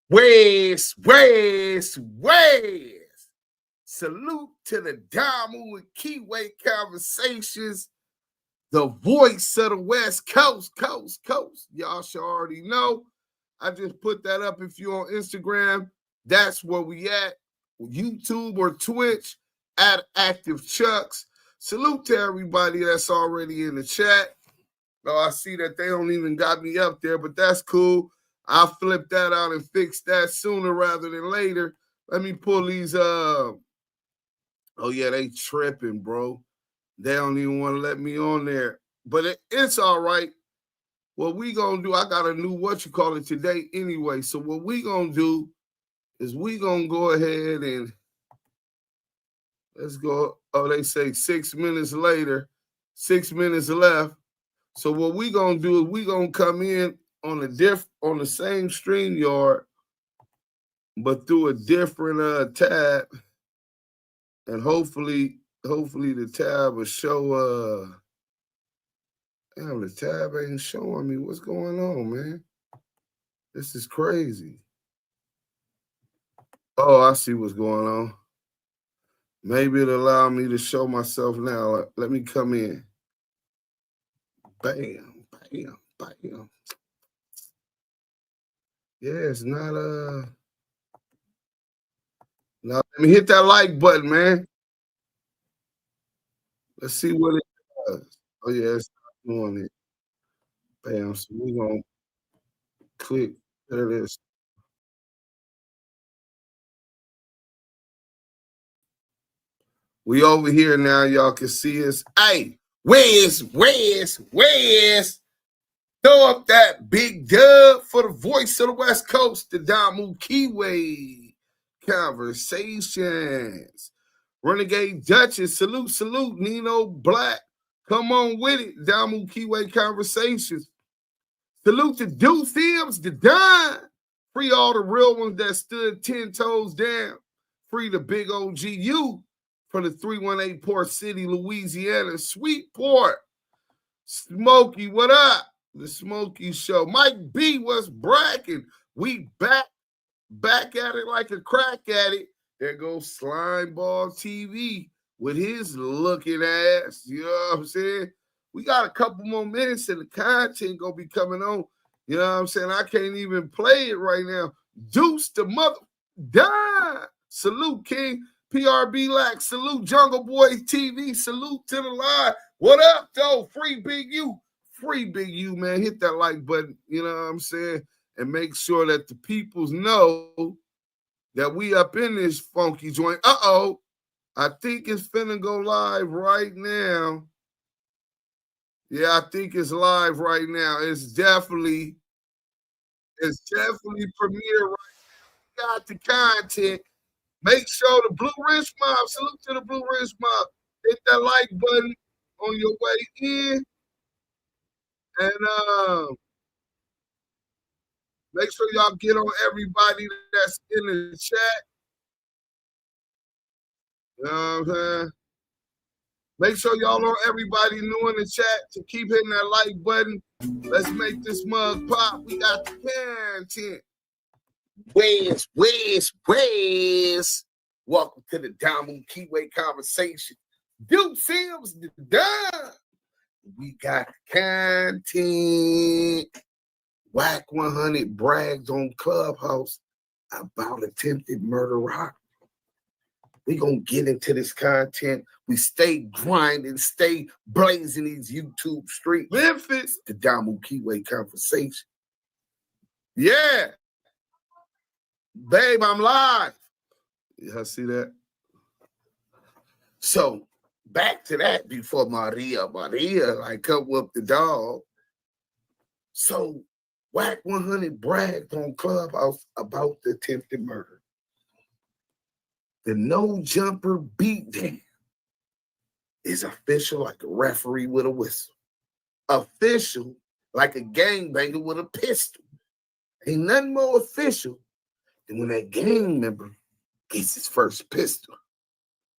West. Salute to the Damu Kiwe Conversations, the voice of the West Coast. Y'all should already know. I just put that up. If you're on Instagram, that's where we at. YouTube or Twitch at Active Chucks. Salute to everybody that's already in the chat. Oh, I see that they don't even got me up there, but that's cool. I'll flip that out and fix that sooner rather than later. Let me pull these oh yeah, they tripping, bro. They don't even want to let me on there. But it's all right. What we gonna do, I got a new today anyway. So what we gonna do is we gonna go ahead and let's go. Oh, they say 6 minutes later, 6 minutes left. So what we gonna do is we gonna come in on the same StreamYard, but through a different tab, and hopefully the tab will show. Damn, the tab ain't showing me what's going on, man. This is crazy. Oh, I see what's going on. Maybe it'll allow me to show myself now. Let me come in. Bam. Yeah, it's not now let me hit that like button, man. Let's see what it does. Oh yeah, it's not doing it. Bam. So we're gonna click. There it is. We over here now. Y'all can see us. Hey, where's? Throw up that big dub for the voice of the West Coast, the Damu Kiwe Conversations. Renegade Duchess, salute, Nino Black. Come on with it, Damu Kiwe Conversations. Salute to Duse M, the Don. Free all the real ones that stood 10 toes down. Free the big OGU from the 318 Port City, Louisiana. Sweetport. Smokey, what up? The Smokey Show. Mike B was bragging. We back at it like a crack at it. There goes Slimeball TV with his looking ass. You know what I'm saying? We got a couple more minutes and the content gonna be coming on. You know what I'm saying? I can't even play it right now. Deuce the mother die. Salute King PRB Lack. Salute Jungle Boy TV. Salute to the line. What up, though? Free Big U, man. Hit that like button. You know what I'm saying? And make sure that the peoples know that we up in this funky joint. Uh-oh. I think it's finna go live right now. Yeah, I think it's live right now. It's definitely premiere right now. We got the content. Make sure the Blue Ridge Mob, salute to the Blue Ridge Mob. Hit that like button on your way in. And make sure y'all get on everybody that's in the chat. You know what I'm saying? Make sure y'all on everybody new in the chat to keep hitting that like button. Let's make this mug pop. We got the content. Where's? Welcome to the Damu Kiwe Conversation. Duse M's the done. We got the content. Wack100 bragged on Clubhouse about attempted murder-robbery. We gonna get into this content. We stay grinding, stay blazing these YouTube streets. Memphis, the Damu Kiwe Conversation. Yeah. Babe, I'm live. Y'all see that? So back to that before Maria like come whoop the dog. So Wack100 bragged on Clubhouse about the attempted murder. The no jumper beatdown is official like a referee with a whistle. Official like a gangbanger with a pistol. Ain't nothing more official than when that gang member gets his first pistol.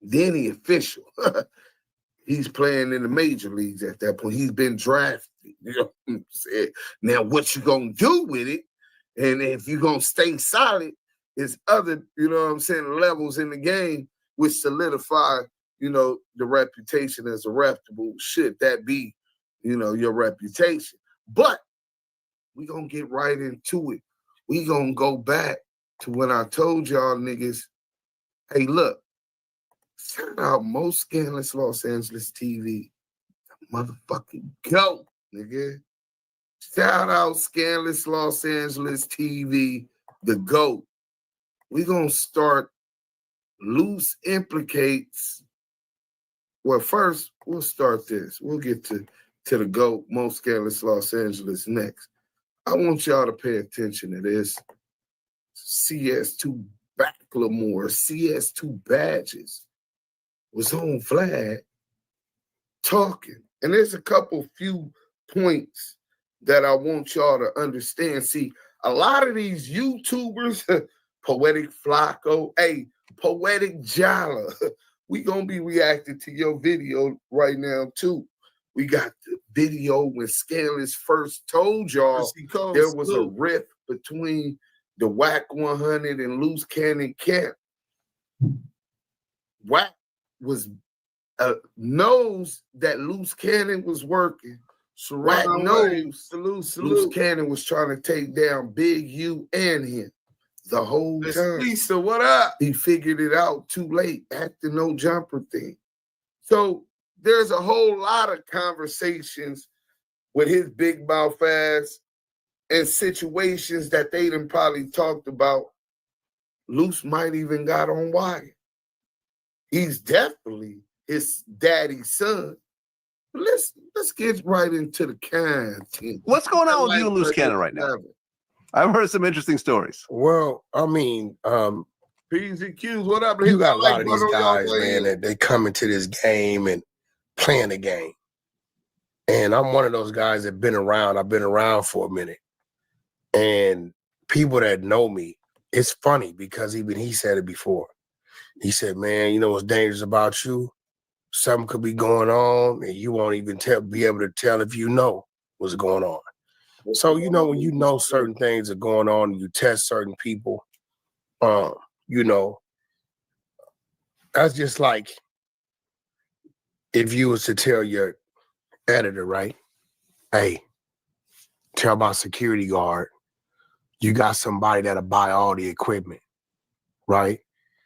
Then he official. He's playing in the major leagues at that point. He's been drafted. You know what I'm saying? Now, what you gonna do with it And if you're going to stay solid, it's other, levels in the game which solidify, the reputation as a reputable, should that be, your reputation. But we're going to get right into it. We're going to go back to when I told y'all niggas, hey, look, shout out most scandalous Los Angeles TV. Motherfucking go, nigga. Shout out Scandalous Los Angeles TV, the GOAT. We're going to start Luce Implicates. Well, first, we'll start this. We'll get to the GOAT, most scandalous Los Angeles next. I want y'all to pay attention to this. CS2 Backlemore, CS2 Badges was on Vlad talking. And there's a couple few points that I want y'all to understand. See, a lot of these YouTubers, Poetic Flacco, hey, Poetic Jala, we gonna be reacting to your video right now too. We got the video when Scandalous first told y'all there was a rift between the Wack100 and Luce Cannon camp. Wack was knows that Luce Cannon was working. So Wack knows Luce Cannon was trying to take down Big U and him the whole time. Lisa, what up? He figured it out too late at the no jumper thing. So there's a whole lot of conversations with his big mouth ass and situations that they done probably talked about. Luce might even got on wire. He's definitely his daddy's son. But let's get right into the content. What's going on with you and Luce Cannon right now? I've heard some interesting stories. Well, I mean, P's and Q's, what up? You got a lot of these guys, man, that they come into this game and playing the game. And I'm one of those guys that been around. I've been around for a minute. And people that know me, it's funny because even he said it before. He said, man, you know what's dangerous about you? Something could be going on and you won't even be able to tell if you know what's going on. So, when you know certain things are going on and you test certain people, that's just like if you was to tell your editor, right? Hey, tell my security guard, you got somebody that'll buy all the equipment, right?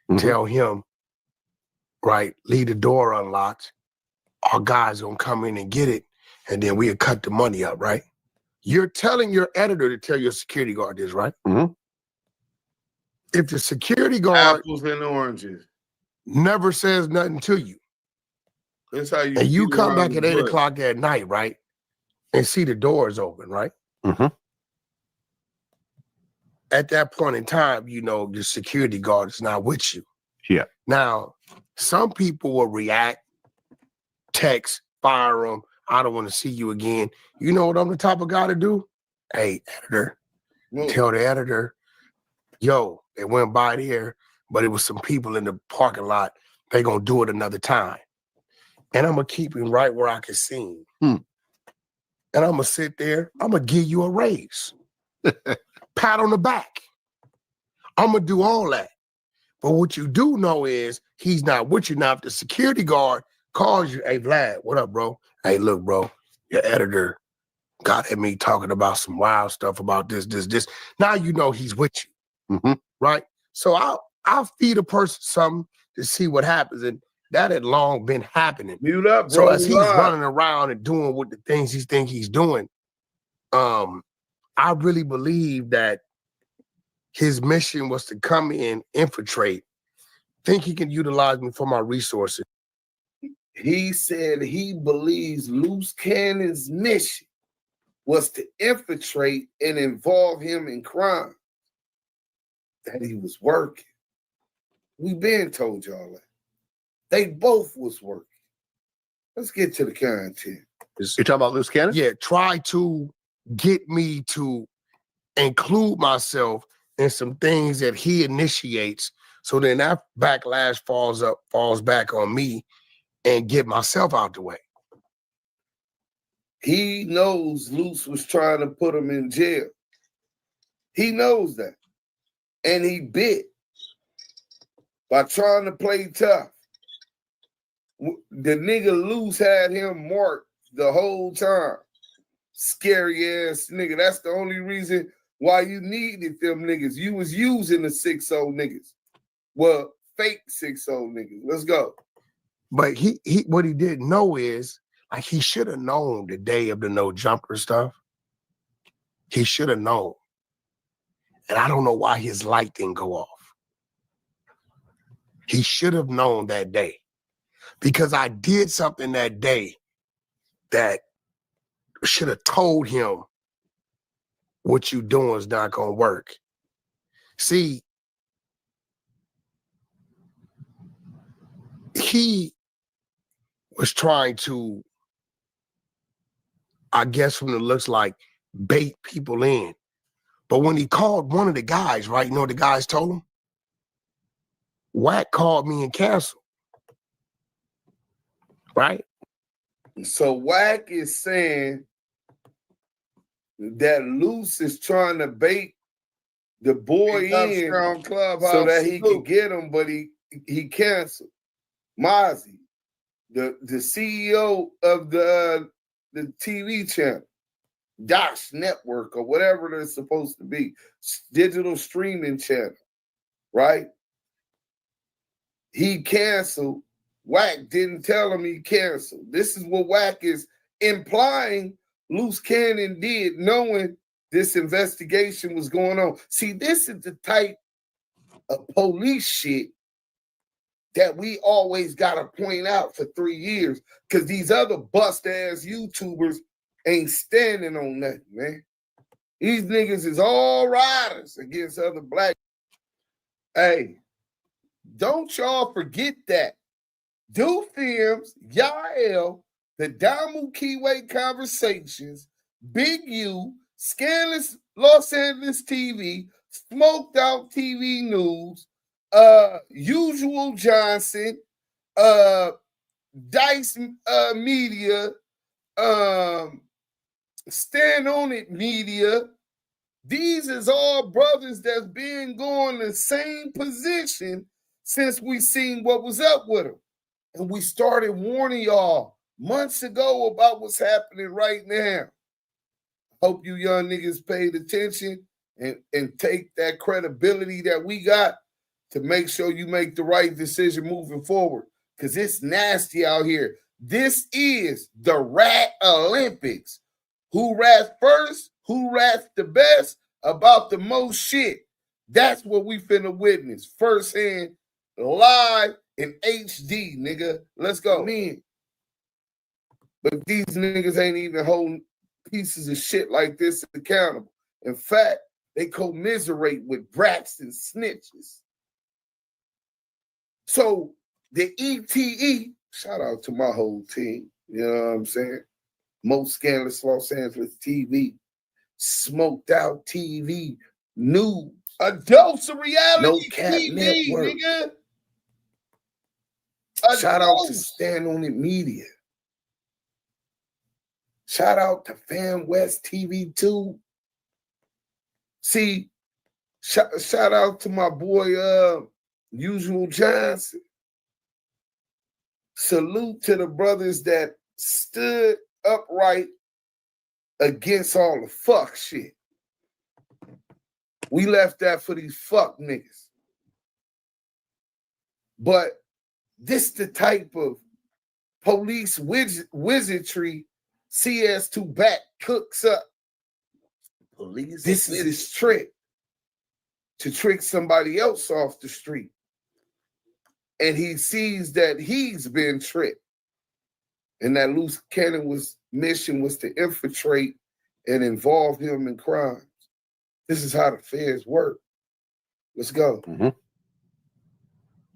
Mm-hmm. Tell him, right, leave the door unlocked. Our guys gonna come in and get it, and then we'll cut the money up, right? You're telling your editor to tell your security guard this, right? Mm-hmm. If the security guard apples and oranges never says nothing to you, that's how you. And you come back at 8 o'clock at night, right, and see the doors open, right? Mm-hmm. At that point in time, your security guard is not with you. Yeah. Now, some people will react, text, fire them. I don't want to see you again. You know what I'm the type of guy to do? Hey, editor, tell the editor, yo, they went by there, but it was some people in the parking lot. They gonna do it another time. And I'm gonna keep him right where I can see him. And I'm gonna sit there. I'm gonna give you a raise. Pat on the back. I'm gonna do all that. But what you do know is he's not with you. Now, if the security guard calls you, hey, Vlad, what up, bro? Hey, look, bro, your editor got at me talking about some wild stuff about this. Now you know he's with you, right? So I'll feed a person something to see what happens. And that had long been happening. Mute up, bro. So as he's running around and doing what the things he think he's doing, I really believe that his mission was to come in, infiltrate, think he can utilize me for my resources. He said he believes Luce Cannon's mission was to infiltrate and involve him in crime. That he was working. We been told y'all that. They both was working. Let's get to the content. You're talking about Luce Cannon? Yeah, try to get me to include myself in some things that he initiates, so then that backlash falls back on me and get myself out the way. He knows Luce was trying to put him in jail. He knows that. And he bit by trying to play tough. The nigga Luce had him marked the whole time. Scary ass nigga. That's the only reason why you needed them niggas. You was using the 6-0 niggas. Well, fake 6-0 niggas. Let's go. But he what he didn't know is, like, he should have known the day of the no jumper stuff. He should have known. And I don't know why his light didn't go off. He should have known that day. Because I did something that day that should have told him what you doing is not gonna work. See, he was trying to, I guess from the looks like, bait people in. But when he called one of the guys, right, you know what the guys told him? Wack called me and canceled. Right? So Wack is saying that Luce is trying to bait the boy in so that he can get him, but he canceled. Mozzie, the CEO of the TV channel, Dash Network or whatever they're supposed to be, digital streaming channel, right? He canceled. Wack didn't tell him he canceled. This is what Wack is implying Luce Cannon did, knowing this investigation was going on. See, this is the type of police shit that we always got to point out for 3 years, because these other bust-ass YouTubers ain't standing on nothing, man. These niggas is all riders against other black. Hey, don't y'all forget that. Duse M, Yael, the Damu Kiwe Conversations, Big U, Scandalous Los Angeles TV, Smoked Out TV News, Usual Johnson, Dice Media, Stand On It Media. These is all brothers that's been going the same position since we seen what was up with them. And we started warning y'all months ago about what's happening right now. Hope you young niggas paid attention and take that credibility that we got to make sure you make the right decision moving forward. Because it's nasty out here. This is the Rat Olympics. Who rats first? Who rats the best? About the most shit. That's what we finna witness firsthand, live in HD, nigga. Let's go. Man. But these niggas ain't even holding pieces of shit like this accountable. In fact, they commiserate with brats and snitches. So the ETE, shout out to my whole team, you know what I'm saying? Most Scandalous Los Angeles TV, Smoked Out TV, News, a dose of reality no TV, network. Nigga. Shout out to Stand On It Media. Shout out to Fan West TV 2. See, shout out to my boy Usual Johnson. Salute to the brothers that stood upright against all the fuck shit. We left that for these fuck niggas. But this the type of police wizardry CS2 back cooks up. Police. This is his trick to trick somebody else off the street. And he sees that he's been tricked. And that Luce Cannon mission was to infiltrate and involve him in crimes. This is how the feds work. Let's go. Mm-hmm.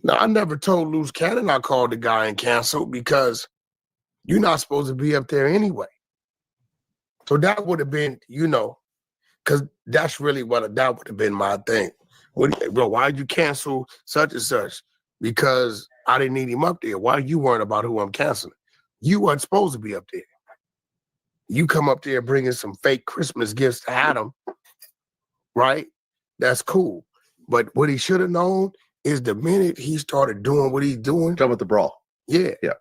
Now, I never told Luce Cannon I called the guy and canceled because you're not supposed to be up there anyway. So that would have been, because that's really that would have been my thing. Bro, why'd you cancel such and such? Because I didn't need him up there. Why you worrying about who I'm canceling? You weren't supposed to be up there. You come up there bringing some fake Christmas gifts to Adam, right? That's cool. But what he should have known is the minute he started doing what he's doing. Come with the brawl. Yeah. Yeah.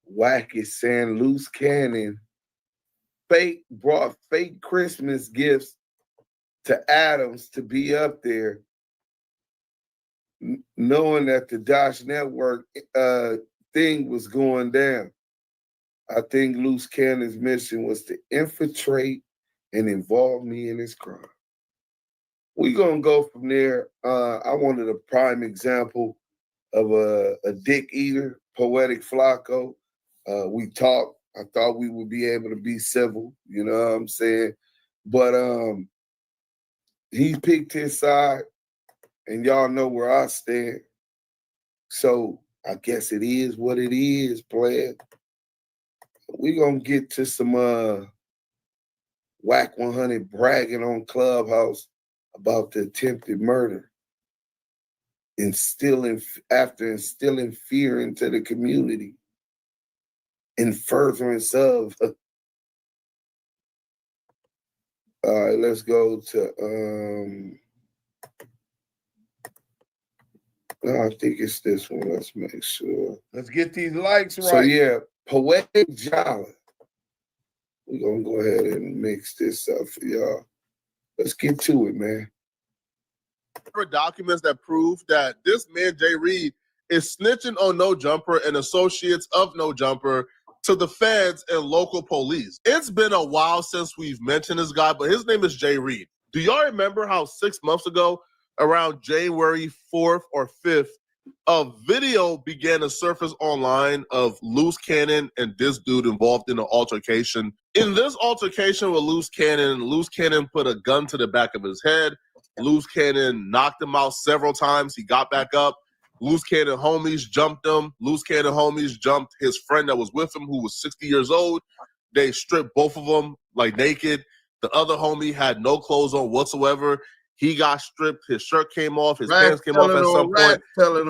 Wack is saying Luce Cannon brought fake Christmas gifts to Adams to be up there, knowing that the Dash Network thing was going down. I think Luce Cannon's mission was to infiltrate and involve me in his crime. We're going to go from there. I wanted a prime example of a dick eater, Poetic Flacco. We talked. I thought we would be able to be civil, you know what I'm saying? But he picked his side, and y'all know where I stand. So I guess it is what it is, player. We're going to get to some Wack100 bragging on Clubhouse about the attempted murder, after instilling fear into the community in furtherance of. All right, let's go to, I think it's this one. Let's make sure. Let's get these likes right. So yeah, Poetic Jolly. We're going to go ahead and mix this up for y'all. Let's get to it, man. There are documents that prove that this man, Jay Reed, is snitching on No Jumper and associates of No Jumper to the feds and local police. It's been a while since we've mentioned this guy, but his name is Jay Reed. Do y'all remember how 6 months ago, around January 4th or 5th, a video began to surface online of Luce Cannon and this dude involved in an altercation. In this altercation with Luce Cannon put a gun to the back of his head. Luce Cannon knocked him out several times. He got back up. Luce Cannon homies jumped him. Luce Cannon homies jumped his friend that was with him, who was 60 years old. They stripped both of them like naked. The other homie had no clothes on whatsoever. He got stripped. His shirt came off. His pants came off at some point.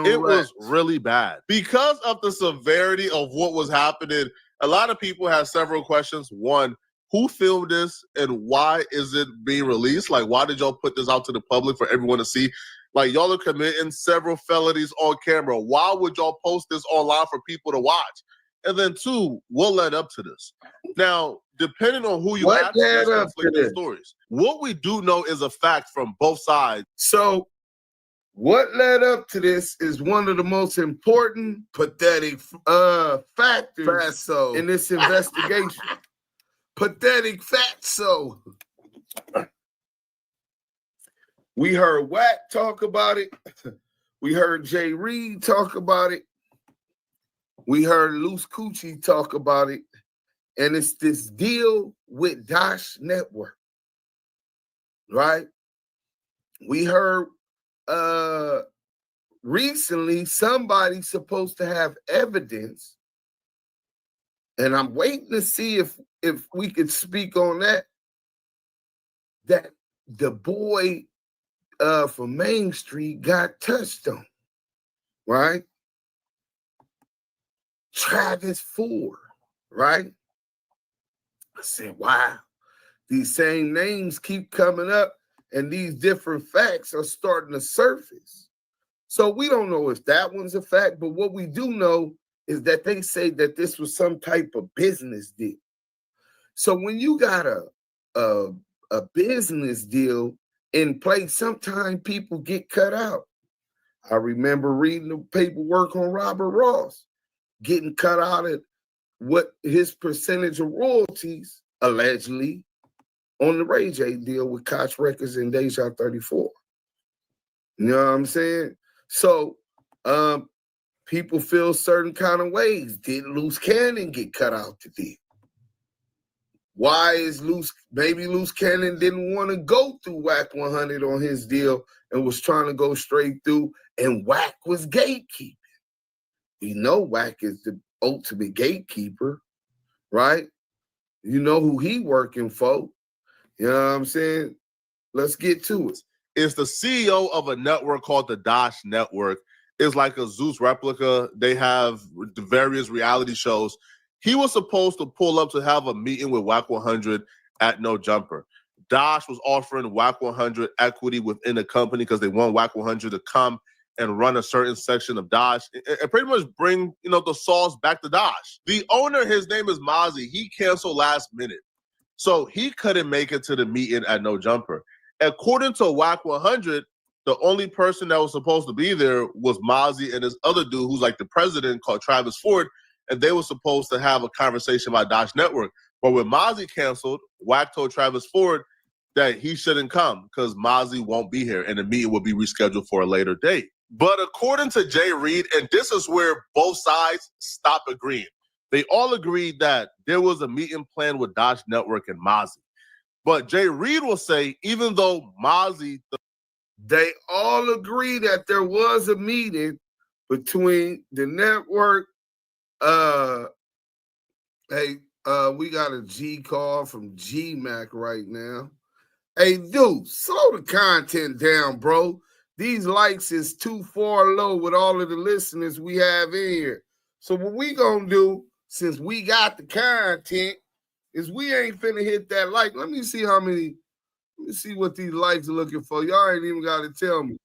It was really bad. Because of the severity of what was happening, a lot of people have several questions. One, who filmed this and why is it being released? Like, why did y'all put this out to the public for everyone to see? Like, y'all are committing several felonies on camera. Why would y'all post this online for people to watch? And then two, what led up to this? Now, depending on who you ask, there's conflicting stories. What we do know is a fact from both sides. So what led up to this is one of the most important, pathetic factors in this investigation. Pathetic fatso. We heard Wack talk about it. We heard Jay Reed talk about it. We heard Luce Coochie talk about it. And it's this deal with Dash Network, right? We heard recently somebody's supposed to have evidence, and I'm waiting to see if we could speak on that the boy from Main Street got touched on, right? Travis Ford, right? I said, wow, these same names keep coming up and these different facts are starting to surface. So we don't know if that one's a fact, but what we do know is that they say that this was some type of business deal. So when you got a business deal in place, sometimes people get cut out. I remember reading the paperwork on Robert Ross, getting cut out at what his percentage of royalties, allegedly, on the Ray J deal with Koch Records and Deja 34. You know what I'm saying? So people feel certain kind of ways. Did Luce Cannon get cut out the deal? Why is maybe Luce Cannon didn't want to go through Wack100 on his deal and was trying to go straight through, and Wack was gatekeeping. We know Wack is the ultimate gatekeeper, right? You know who he working for. You know what I'm saying? Let's get to it. Is the CEO of a network called the Dash Network. It's like a Zeus replica. They have the various reality shows. He was supposed to pull up to have a meeting with Wack100 at No Jumper. Dash was offering Wack100 equity within the company because they want Wack100 to come and run a certain section of Dash and pretty much bring, the sauce back to Dash. The owner, his name is Mozzie. He canceled last minute. So he couldn't make it to the meeting at No Jumper. According to Wack100, the only person that was supposed to be there was Mozzie and this other dude who's like the president called Travis Ford, and they were supposed to have a conversation about Dash Network. But when Mozzie canceled, Wack told Travis Ford that he shouldn't come because Mozzie won't be here and the meeting will be rescheduled for a later date. But according to Jay Reed, and this is where both sides stop agreeing, they all agreed that there was a meeting planned with Dash Network and Mozzie. But Jay Reed will say, even though Mozzie... They all agree that there was a meeting between the network. We got a G call from G-Mac right now. Hey, dude, slow the content down, bro. These likes is too far low with all of the listeners we have in here. So what we gonna do, since we got the content, is we ain't finna hit that like. Let me see what these likes are looking for. Y'all ain't even gotta tell me.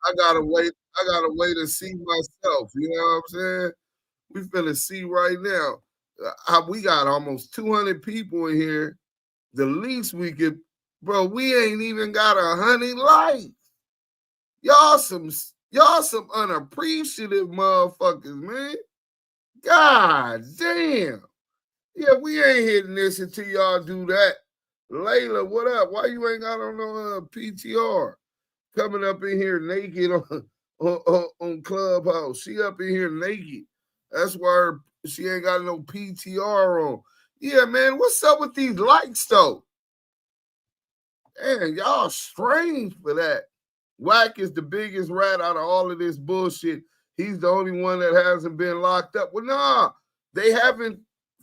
I gotta wait to see myself. You know what I'm saying? We finna see right now. We got almost 200 people in here. The least we could, bro, we ain't even got 100 likes. Y'all some unappreciative motherfuckers, man. God damn. Yeah, we ain't hitting this until y'all do that. Layla, what up? Why you ain't got on no PTR? Coming up in here naked on Clubhouse. She up in here naked. That's why she ain't got no PTR on. Yeah, man, what's up with these likes, though? Man, y'all strange for that. Wack is the biggest rat out of all of this bullshit. He's the only one that hasn't been locked up. Well, nah, they haven't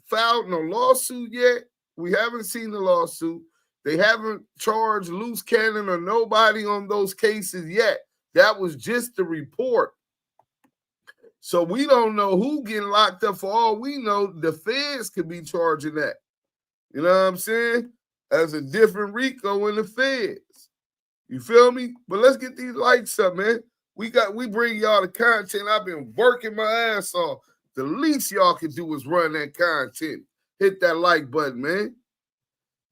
filed no lawsuit yet. We haven't seen the lawsuit. They haven't charged Luce Cannon or nobody on those cases yet. That was just the report. So we don't know who getting locked up. For all we know, the feds could be charging that. You know what I'm saying? As a different RICO in the feds. You feel me? But let's get these likes up, man. We bring y'all the content. I've been working my ass off. The least y'all can do is run that content. Hit that like button, man.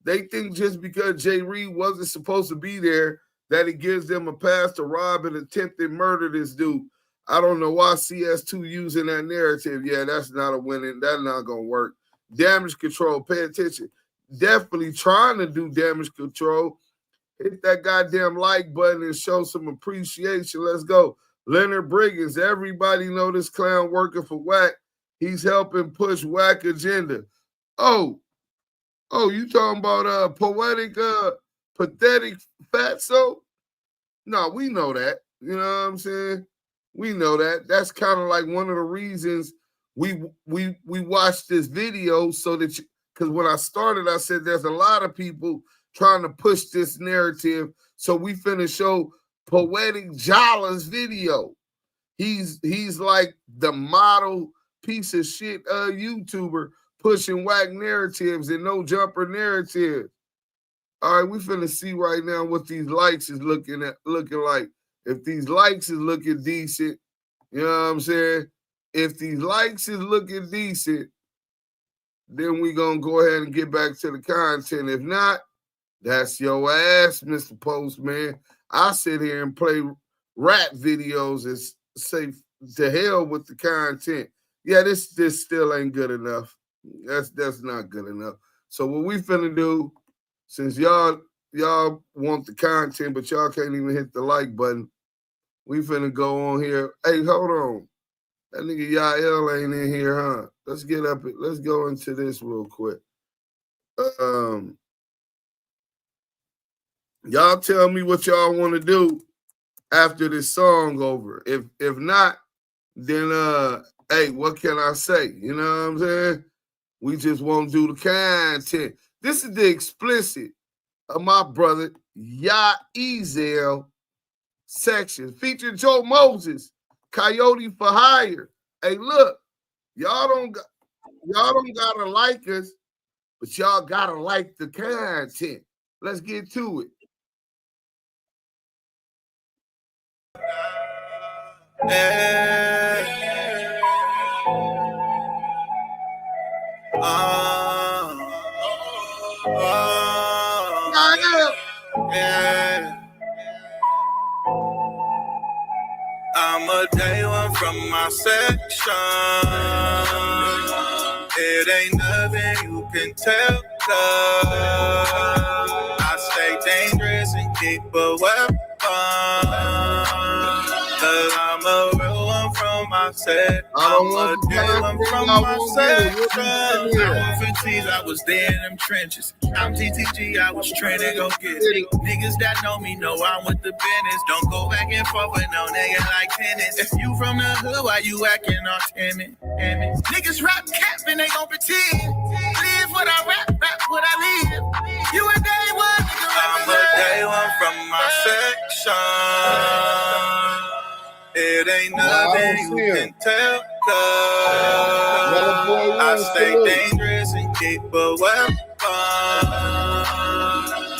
They think just because Jay Reed wasn't supposed to be there that it gives them a pass to rob and attempted murder this dude. I don't know why CS2 using that narrative. Yeah, that's not a winning. That's not going to work. Damage control. Pay attention. Definitely trying to do damage control. Hit that goddamn like button and show some appreciation. Let's go. Leonard Briggins. Everybody know this clown working for Wack. He's helping push Wack agenda. Oh, you talking about pathetic fatso? No, we know that. You know what I'm saying? We know that. That's kind of like one of the reasons we watched this video so that because when I started, I said there's a lot of people trying to push this narrative. So we finna show Poetic Jala's video. He's like the model piece of shit YouTuber pushing Wack narratives and No Jumper narratives. All right, we finna see right now what these likes is looking like. If these likes is looking decent, you know what I'm saying? If these likes is looking decent, then we gonna go ahead and get back to the content. If not, that's your ass, Mr. Postman. I sit here and play rap videos and say to hell with the content. Yeah, this still ain't good enough. That's not good enough. So what we finna do, since y'all want the content, but y'all can't even hit the like button, we finna go on here. Hey, hold on. That nigga Yael ain't in here, huh? Let's go into this real quick. Y'all tell me what y'all want to do after this song over. If not, then hey, what can I say? You know what I'm saying? We just won't do the content. This is the explicit of my brother Yaezel section featuring Joe Moses, Coyote for Hire. Hey, look, y'all don't gotta like us, but y'all gotta like the content. Let's get to it. I'm a day one from my section. It ain't nothing you can tell, I stay dangerous and keep a weapon. Cause I'm a real one from my set. I'm a day one from my section. I'm 15s, I was there in them trenches. I'm TTG, I was trained to go get it. Niggas that know me know I'm with the business. Don't go back and forth with no nigga like tennis. If you from the hood, why you acting all timid? Niggas rap cap and they gon' pretend. Live what I rap what I live. You a day one, nigga. I'm a day one from my section. It ain't nothing you can tell, I stay dangerous and keep a weapon.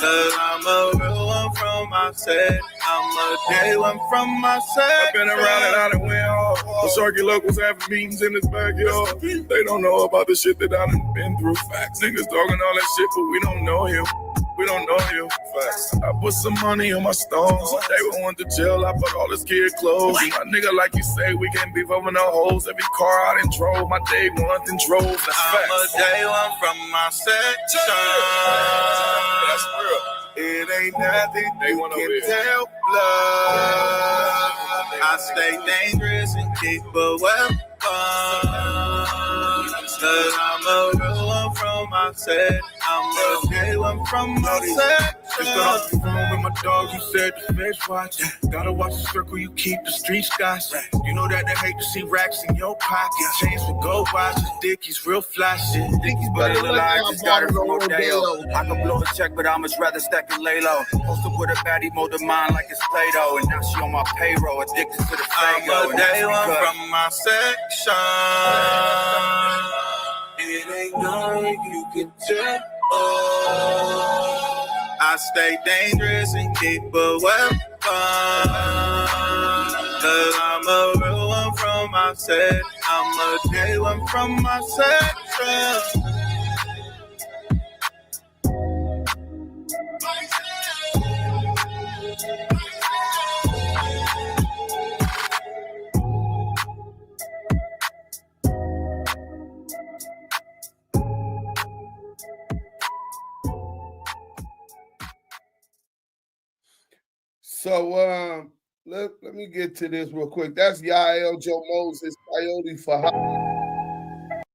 Cause I'm a real one from my set. I'm a day one from my set. I've been around and I done went hard. The Sharky locals having meetings in his backyard. They don't know about the shit that I done been through. Facts. Niggas talking all that shit, but we don't know him. We don't know you. Facts. I put some money on my stones. They went to jail. I put all this kid clothes. My nigga, like you say, we can't beef over no hoes. Every car I done drove, my day one then drove. That's I'm facts. a day one from my section. That's real. It ain't nothing you can tell, blood. I stay dangerous and keep a weapon. Cause I'm a real one from my set. I'm a day one from my set. Just got off the phone with my dog, he said the fish watch. Gotta watch the circle, you keep the street skies. You know that they hate to see racks in your pocket. Chains with gold watches, Dickies real flashy. Dickies but it look like just got it from Rodeo. I can blow a check, but I'd much rather stack and lay low. Posted with a baddie, mold of mine like it's Play-Doh. And now she on my payroll, addicted to the Fago. I'm a day one from my section. It ain't nothing you can tell. I stay dangerous and keep a weapon. Cause I'm a real one from my set. I'm a day one from my section. So let me get to this real quick. That's Yael Joe Moses, Coyote for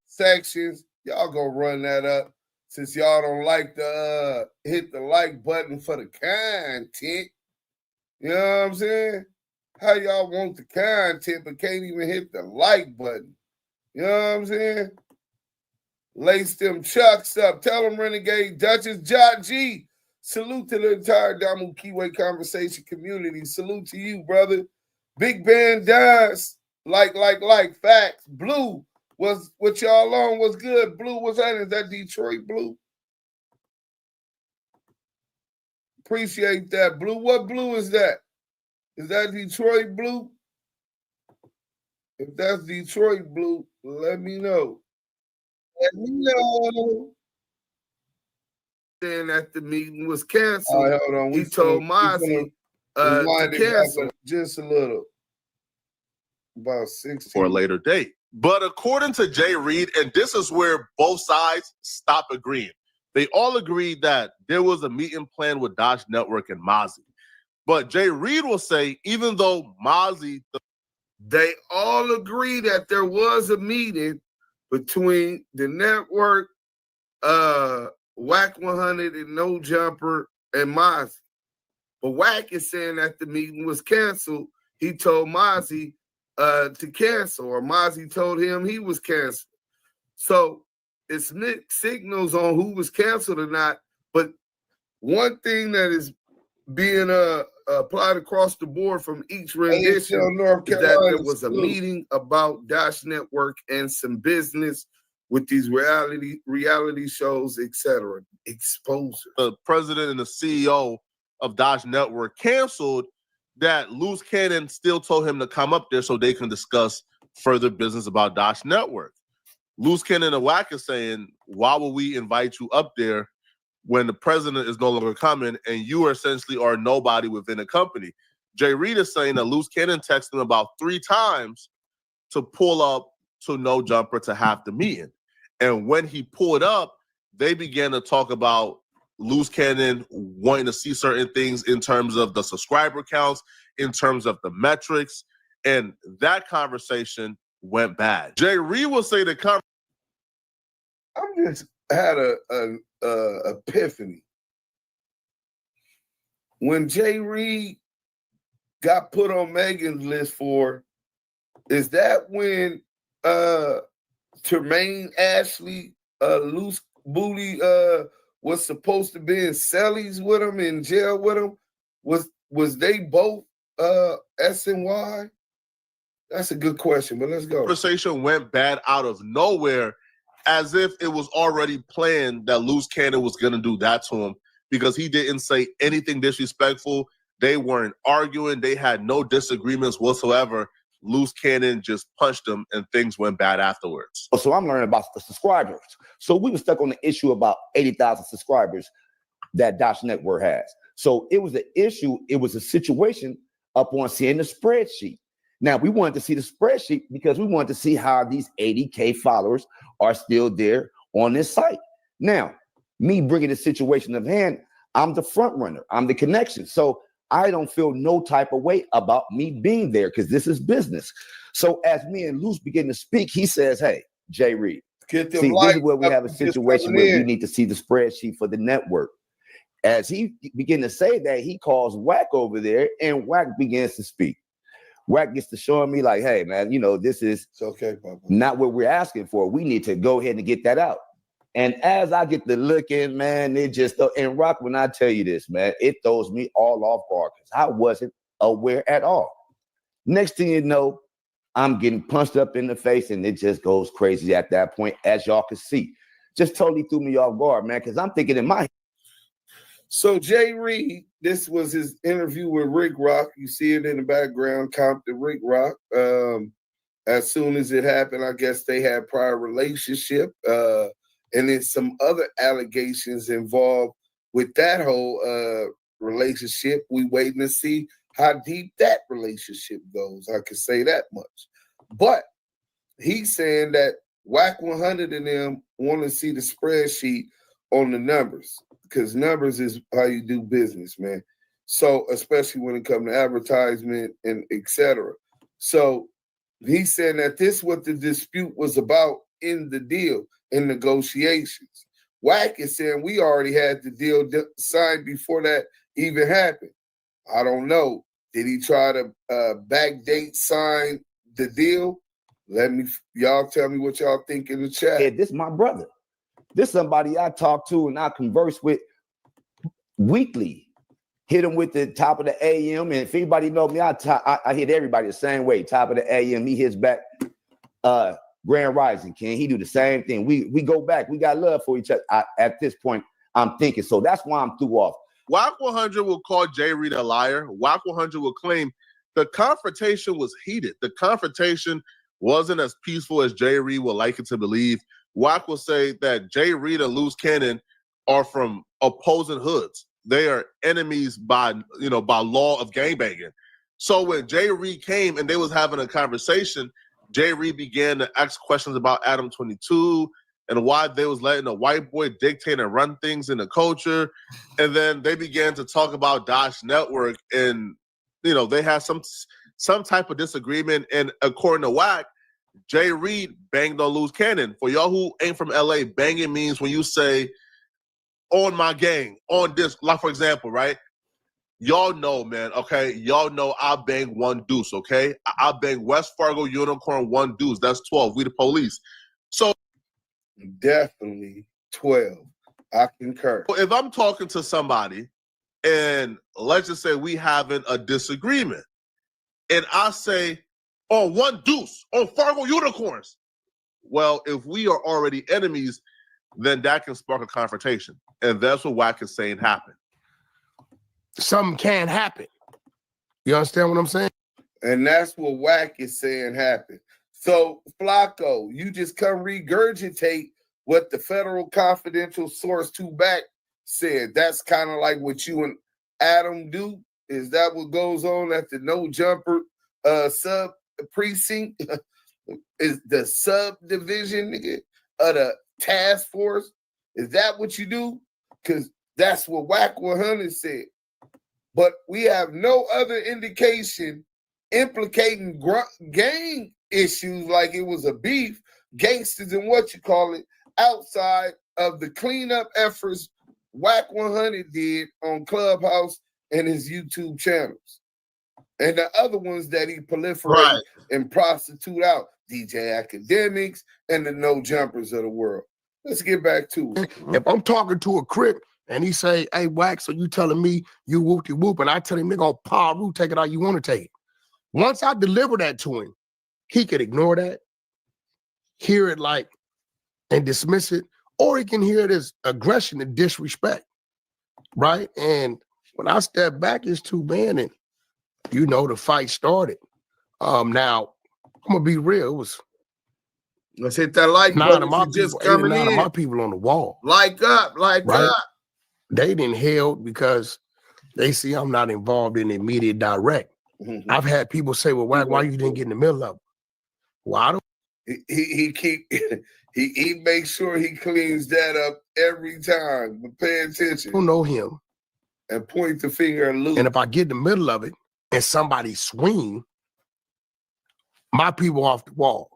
sections. Y'all go run that up. Since y'all don't like to hit the like button for the content. You know what I'm saying? How y'all want the content but can't even hit the like button? You know what I'm saying? Lace them chucks up. Tell them Renegade Duchess Jot G. Salute to the entire Damu Kiwe Conversation community. Salute to you, brother. Big Band Dance. Like. Facts. Blue was what y'all on was good. Blue, what's that? Is that Detroit Blue? Appreciate that. Blue, what blue is that? Is that Detroit Blue? If that's Detroit Blue, let me know. Let me know. Then that the meeting was canceled. Right, hold on. He told Mozzie to cancel just a little. About 16. For a later date. But according to Jay Reed, and this is where both sides stop agreeing. They all agreed that there was a meeting planned with Dash Network and Mozzie. But Jay Reed will say, even though Mozzie... They all agree that there was a meeting between the network, Wack100 and No Jumper and Mozzie. But Wack is saying that the meeting was canceled. He told Mozzie to cancel, or Mozzie told him he was canceled. So it's mixed signals on who was canceled or not. But one thing that is being applied across the board from each rendition is that there was a meeting about Dash Network and some business with these reality shows, etc. Exposure. The president and the CEO of Dodge Network canceled that. Luce Cannon still told him to come up there so they can discuss further business about Dodge Network. Luce Cannon and Wack is saying, why would we invite you up there when the president is no longer coming and you essentially are nobody within the company? Jay Reed is saying that Luce Cannon texted him about 3 times to pull up to No Jumper to have the meeting. And when he pulled up, they began to talk about Luce Cannon wanting to see certain things in terms of the subscriber counts, in terms of the metrics, and that conversation went bad. Jay Reed will say the I'm just had a epiphany. When Jay Reed got put on Megan's list for, is that when Tremaine Ashley, Loose Booty, was supposed to be in cellies with him, in jail with him? Was they both SNY? That's a good question, but let's go. Conversation went bad out of nowhere, as if it was already planned that Luce Cannon was going to do that to him, because he didn't say anything disrespectful. They weren't arguing. They had no disagreements whatsoever. Luce Cannon just punched him, and things went bad afterwards. So I'm learning about the subscribers. So we were stuck on the issue about 80,000 subscribers that Dodge Network has. So it was an issue. It was a situation upon seeing the spreadsheet. Now, we wanted to see the spreadsheet because we wanted to see how these 80K followers are still there on this site. Now, me bringing the situation of hand, I'm the front runner. I'm the connection. So I don't feel no type of way about me being there because this is business. So as me and Luce begin to speak, he says, hey, Jay Reed, see, this is where we have a situation where we need to see the spreadsheet for the network. As he began to say that, he calls Wack over there, and Wack begins to speak. Wack gets to showing me like, hey, man, you know, this is not what we're asking for. We need to go ahead and get that out. And as I get to looking, man, it just, and Rock, when I tell you this, man, it throws me all off guard because I wasn't aware at all. Next thing you know, I'm getting punched up in the face, and it just goes crazy at that point, as y'all can see. Just totally threw me off guard, man, because I'm thinking in my head. So Jay Reed, this was his interview with Rick Rock. You see it in the background, Compton Rick Rock. As soon as it happened, I guess they had prior relationship. And then some other allegations involved with that whole relationship. We waiting to see how deep that relationship goes. I can say that much. But he's saying that Wack100 and them want to see the spreadsheet on the numbers, because numbers is how you do business, man. So especially when it comes to advertisement and etc. So he's saying that this is what the dispute was about in the deal, in negotiations. Wack is saying we already had the deal signed before that even happened. I don't know. Did he try to backdate sign the deal? Y'all tell me what y'all think in the chat. Yeah, this is my brother. This is somebody I talk to and I converse with weekly. Hit him with the top of the AM, and if anybody know me, I hit everybody the same way. Top of the AM, he hits back. Grand Rising, King. He do the same thing. We go back. We got love for each other. At this point, I'm thinking. So that's why I'm threw off. Wack100 will call Jay Reed a liar. Wack100 will claim the confrontation was heated. The confrontation wasn't as peaceful as Jay Reed would like it to believe. Wack will say that Jay Reed and Luce Cannon are from opposing hoods. They are enemies by law of gangbanging. So when Jay Reed came and they was having a conversation, Jay Reed began to ask questions about Adam 22 and why they was letting a white boy dictate and run things in the culture. And then they began to talk about Dodge Network, and they had some type of disagreement. And according to Wack, Jay Reed banged on Luce Cannon. For y'all who ain't from LA, banging means when you say on my gang, on this, like for example, right? Y'all know, man, okay? Y'all know I bang one deuce, okay? I bang West Fargo Unicorn one deuce. That's 12. We the police. So definitely 12. I concur. If I'm talking to somebody and let's just say we having a disagreement and I say on one deuce, on Fargo Unicorns, well, if we are already enemies, then that can spark a confrontation. And that's what Wack is saying happened. Something can happen. You understand what I'm saying? And that's what Wack is saying happened. So, Flacco, you just come regurgitate what the federal confidential source 2 back said. That's kind of like what you and Adam do. Is that what goes on at the No Jumper sub precinct? Is the subdivision, nigga, of the task force? Is that what you do? Because that's what Wack100 said. But we have no other indication implicating gang issues like it was a beef, gangsters and what you call it, outside of the cleanup efforts Wack100 did on Clubhouse and his YouTube channels. And the other ones that he proliferated and prostitute out, DJ Academics and the No Jumpers of the world. Let's get back to it. If I'm talking to a Crip and he say, hey, Wack, so you telling me you whoop-de-whoop, and I tell him, nigga, on Paru, take it how you want to take it. Once I deliver that to him, he could ignore that, hear it like, and dismiss it, or he can hear it as aggression and disrespect, right? And when I step back, it's 2 men, and you know the fight started. Now, I'm gonna be real. It was let's hit that like button. Of my people on the wall. Like up. They didn't held because they see I'm not involved in the immediate direct. Mm-hmm. I've had people say, well, why you didn't get in the middle of it? Well, I don't. He makes sure he cleans that up every time. But pay attention. I don't know him. And point the finger at Luke. And if I get in the middle of it and somebody swing, my people off the wall.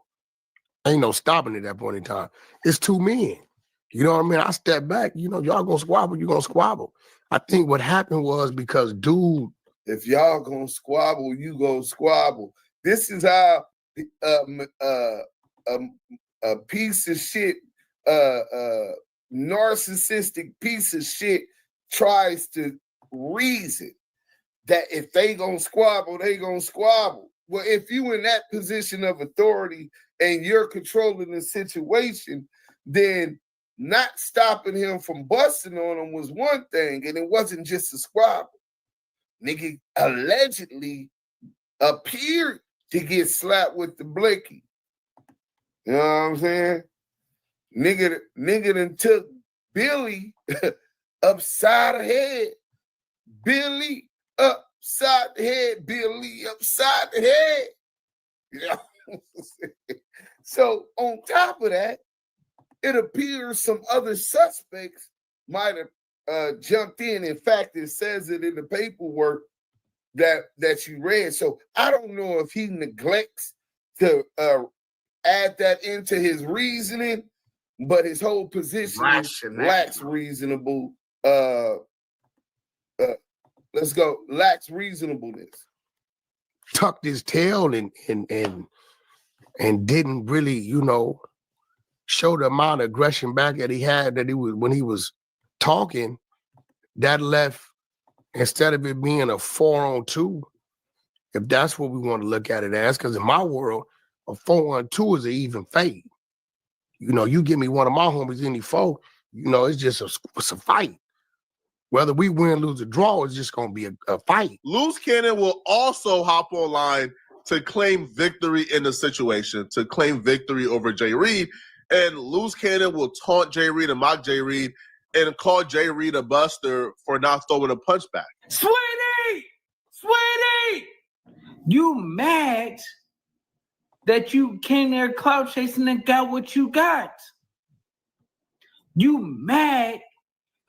Ain't no stopping at that point in time. It's 2 men. You know what I mean? I step back. You know, y'all gonna squabble, you gonna squabble. I think what happened was because dude. If y'all gonna squabble, you gonna squabble. This is how a piece of shit, narcissistic piece of shit tries to reason that if they gonna squabble, they gonna squabble. Well, if you in that position of authority and you're controlling the situation, then not stopping him from busting on him was one thing, and it wasn't just a squabble. Nigga allegedly appeared to get slapped with the blicky. You know what I'm saying? Nigga done took Billy upside the head. Billy upside the head. Billy upside the head. You know? So on top of that, it appears some other suspects might have jumped in. In fact, it says it in the paperwork that you read. So I don't know if he neglects to add that into his reasoning, but his whole position lacks reasonable. Let's go. Lacks reasonableness. Tucked his tail and didn't really, you know, show the amount of aggression back that he had that he was when he was talking. That left, instead of it being a 4-on-2, if that's what we want to look at it as, because in my world, a 4-on-2 is an even fade. You know, you give me one of my homies any 4, you know, it's just it's a fight. Whether we win, lose, or draw, it's just going to be a fight. Luce Cannon will also hop online to claim victory in the situation, to claim victory over Jay Reed. And Luce Cannon will taunt Jay Reed and mock Jay Reed and call Jay Reed a buster for not throwing a punch back. Sweetie! You mad that you came there clout chasing and got what you got? You mad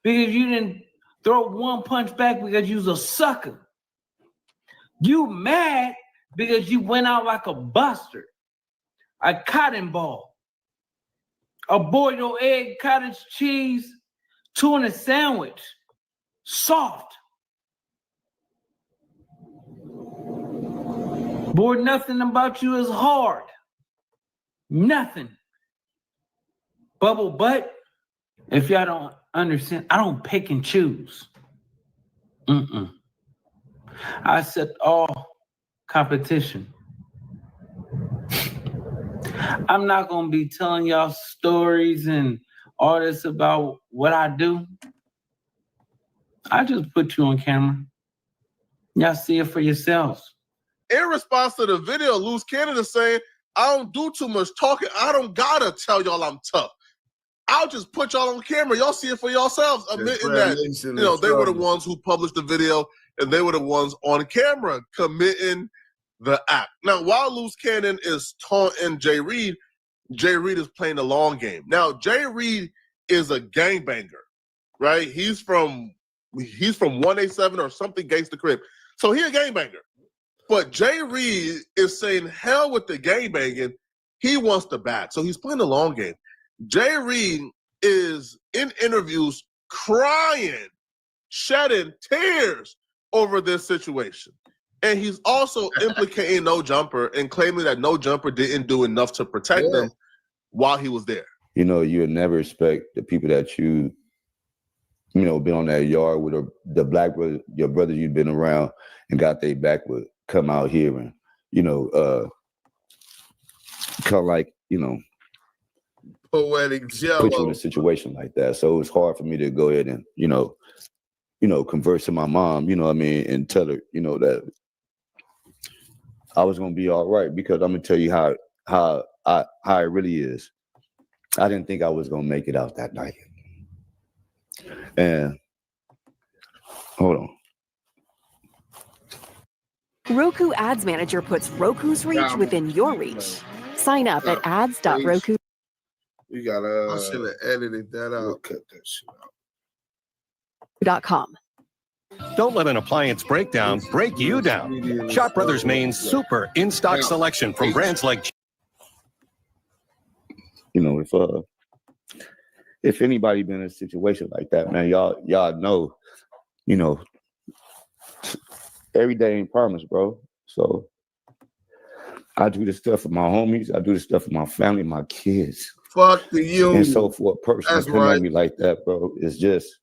because you didn't throw one punch back because you was a sucker. You mad because you went out like a buster, a cotton ball, a boiled egg, cottage cheese, tuna sandwich, soft. Boy, nothing about you is hard. Nothing. Bubble butt. If y'all don't understand, I don't pick and choose. I accept all competition. I'm not gonna be telling y'all stories and all this about what I do. I just put you on camera. Y'all see it for yourselves. In response to the video, Luce Cannon is saying, I don't do too much talking. I don't gotta tell y'all I'm tough. I'll just put y'all on camera. Y'all see it for yourselves, admitting that they were the ones who published the video and they were the ones on camera committing the act. Now, while Luce Cannon is taunting Jay Reed is playing the long game. Now, Jay Reed is a gangbanger, right? He's from 187 or something Gangsta Crib. So he a gangbanger. But Jay Reed is saying, hell with the gangbanging. He wants the bag. So he's playing the long game. Jay Reed is in interviews crying, shedding tears over this situation. And he's also implicating No Jumper and claiming that No Jumper didn't do enough to protect them while he was there. You know, you would never expect the people that you been on that yard with, or the black brother, your brother you've been around and got their back with, come out here and, kind of like, poetic jello. Put you in a situation like that. So it's hard for me to go ahead and, converse to my mom, and tell her, that I was gonna be all right, because I'm gonna tell you how it really is. I didn't think I was gonna make it out that night. And hold on. Roku Ads Manager puts Roku's reach within your reach. Sign up at ads.roku. You gotta. I should have edited that out. We'll cut that shit out. .com. Don't let an appliance breakdown break you down. Shop Brothers Main's super in-stock selection from brands like. If anybody been in a situation like that, man, y'all know, every day ain't promised, bro. So I do this stuff for my homies. I do this stuff for my family, my kids. Fuck the union. And so for a person to come at me like that, bro, it's just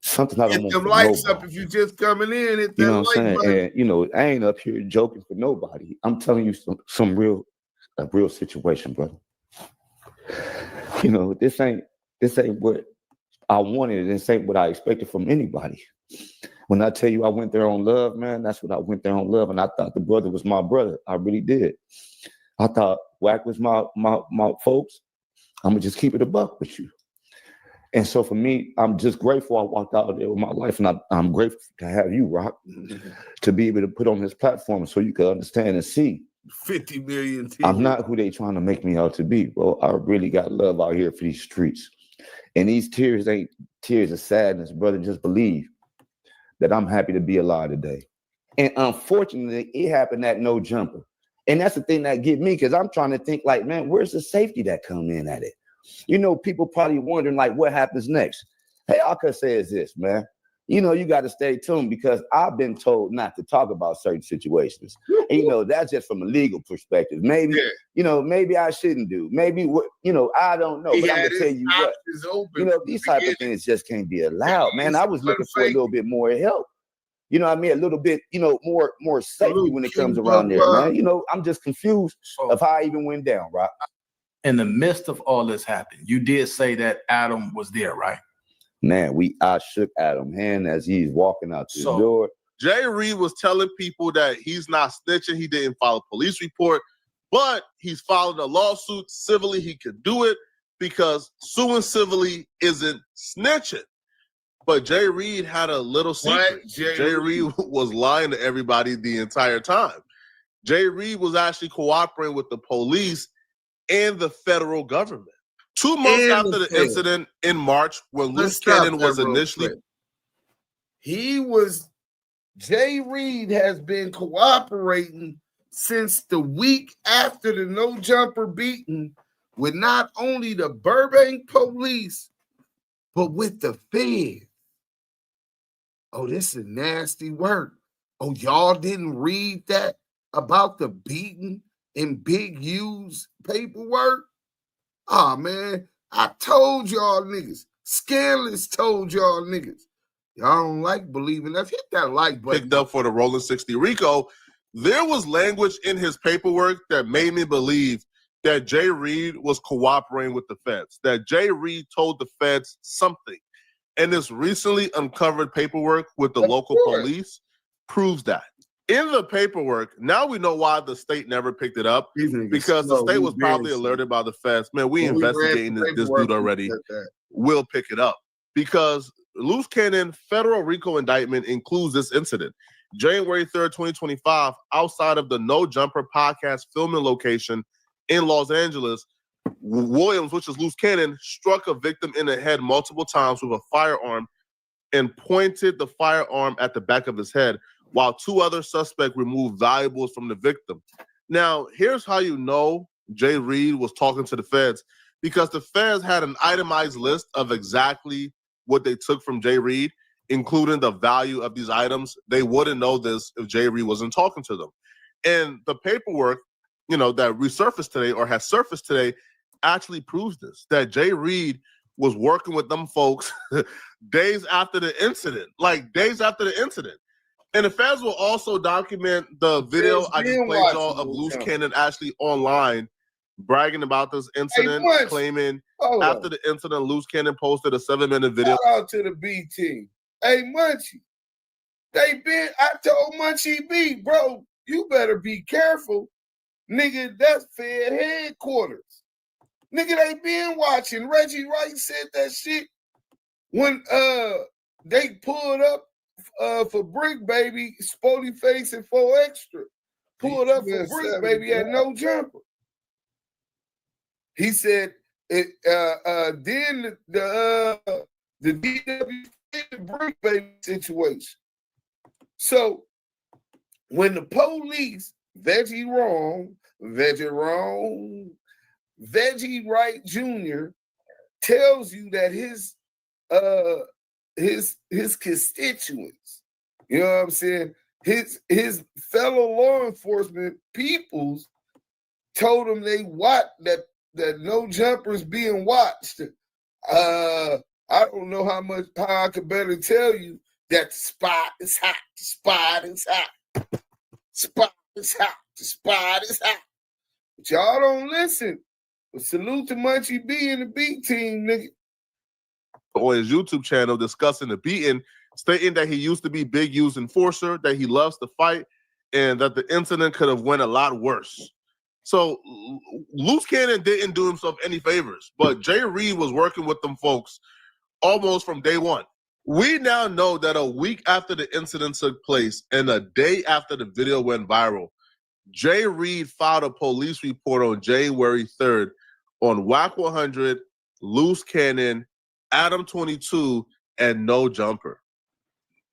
something I don't want. Hit them lights up if you just coming in. Hit that you know what I'm saying? Button. And I ain't up here joking for nobody. I'm telling you some real situation, brother. This ain't what I wanted. This ain't what I expected from anybody. When I tell you I went there on love, man, that's what I went there on love. And I thought the brother was my brother. I really did. I thought Wack was my folks. I'm gonna just keep it a buck with you. And so for me, I'm just grateful I walked out there with my life, and I'm grateful to have you, Rock, to be able to put on this platform so you can understand and see. 50 million people. I'm not who they trying to make me out to be, bro. I really got love out here for these streets. And these tears ain't tears of sadness, brother. Just believe that I'm happy to be alive today. And unfortunately, it happened at No Jumper. And that's the thing that get me, because I'm trying to think like, man, where's the safety that come in at it? People probably wondering like what happens next. Hey, all I can say is this, man. You got to stay tuned, because I've been told not to talk about certain situations. And, that's just from a legal perspective. Maybe, maybe I shouldn't do. Maybe, I don't know. But I'm going to tell you what, these type of things just can't be allowed, man. I was looking for a little bit more help. A little bit, more safety when it comes around there, man. I'm just confused of how I even went down, Rock. In the midst of all this happened, you did say that Adam was there, right? Man, I shook Adam's hand as he's walking out the door. Jay Reed was telling people that he's not snitching. He didn't file a police report, but he's filing a lawsuit civilly. He could do it because suing civilly isn't snitching. But Jay Reed had a little secret. Jay Reed was lying to everybody the entire time. Jay Reed was actually cooperating with the police and the federal government. 2 months after the incident in March, when Luce Cannon was initially... Jay Reed has been cooperating since the week after the No Jumper beating with not only the Burbank police, but with the Fed. Oh, this is nasty work. Oh, y'all didn't read that about the beating in Big U's paperwork? Oh, man, I told y'all niggas. Scandalous told y'all niggas. Y'all don't like believing us. Hit that like button. Picked up for the Rolling 60 Rico. There was language in his paperwork that made me believe that Jay Reed was cooperating with the feds, that Jay Reed told the feds something. And this recently uncovered paperwork with the local police proves that. In the paperwork, now we know why the state never picked it up, because the state was probably alerted by the feds. Man, we investigating this dude already. We'll pick it up. Because Luce Cannon federal RICO indictment includes this incident. January 3rd, 2025, outside of the No Jumper podcast filming location in Los Angeles, Williams, which is Luce Cannon, struck a victim in the head multiple times with a firearm and pointed the firearm at the back of his head, while two other suspects removed valuables from the victim. Now, here's how you know Jay Reed was talking to the feds, because the feds had an itemized list of exactly what they took from Jay Reed, including the value of these items. They wouldn't know this if Jay Reed wasn't talking to them. And the paperwork, that resurfaced today or has surfaced today actually proves this, that Jay Reed was working with them folks days after the incident. And the feds will also document the video I just played y'all of Luce Cannon actually online bragging about this incident, claiming after the incident, Luce Cannon posted a 7-minute video. Shout out to the B team. Hey, Munchie, I told Munchie B, bro, you better be careful. Nigga, that's Fed headquarters. Nigga, they been watching. Reggie Wright said that shit when they pulled up for Brick Baby, Spody Face and 4 Extra. Pulled up for Brick Baby at No Jumper. He said then the DW Brick Baby situation. So when the police Veggie Wright Jr. tells you that his constituents, you know what I'm saying, his fellow law enforcement peoples told him they watched that No Jumper's being watched. I don't know how I could better tell you that the spot is hot. The spot is hot. Spot is hot. The spot is hot. But y'all don't listen. But salute to Munchie B and the B team, nigga. On his YouTube channel discussing the beating, stating that he used to be Big U's enforcer, that he loves to fight, and that the incident could have went a lot worse. So Luce Cannon didn't do himself any favors, but Jay Reed was working with them folks almost from day one. We now know that a week after the incident took place and a day after the video went viral, Jay Reed filed a police report on January 3rd on Wack100, Luce Cannon, Adam 22, and No Jumper.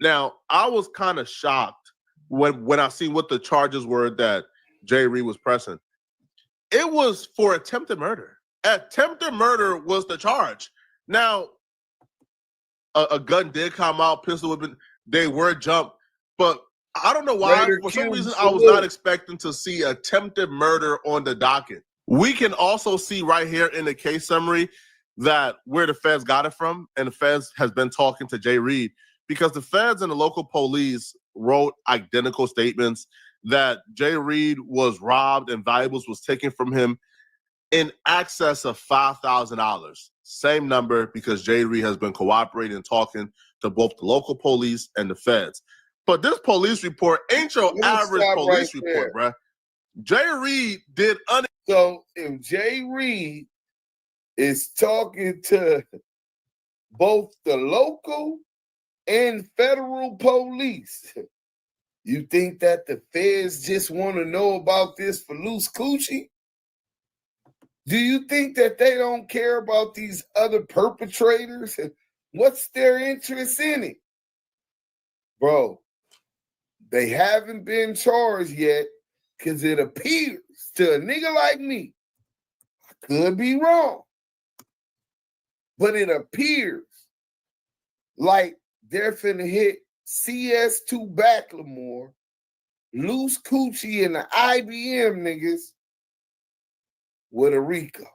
Now, I was kind of shocked when I seen what the charges were that Jay Reed was pressing. It was for attempted murder. Attempted murder was the charge. Now, a gun did come out, pistol weapon, they were jumped, but I don't know why. For some reason, I was not expecting to see attempted murder on the docket. We can also see right here in the case summary that where the feds got it from, and the feds has been talking to Jay Reed, because the feds and the local police wrote identical statements that Jay Reed was robbed and valuables was taken from him in excess of $5,000. Same number, because Jay Reed has been cooperating and talking to both the local police and the feds. But this police report ain't your average police report, bruh. Jay Reed did So if Jay Reed is talking to both the local and federal police, you think that the feds just want to know about this for loose coochie? Do you think that they don't care about these other perpetrators? What's their interest in it? Bro, they haven't been charged yet, because it appears to a nigga like me, I could be wrong, but it appears like they're finna hit CS2 Backlemore, Loose Coochie, and the IBM niggas with a RICO.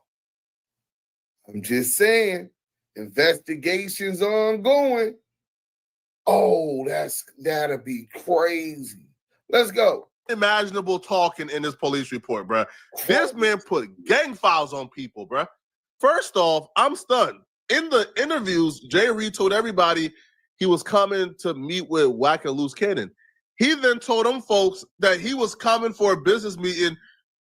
I'm just saying, investigations ongoing. Oh, that'll be crazy. Let's go. unimaginable talking in this police report, bro. This man put gang files on people, bro. First off, I'm stunned. In the interviews, Jay Reed told everybody he was coming to meet with Wack and Luce Cannon. He then told them folks that he was coming for a business meeting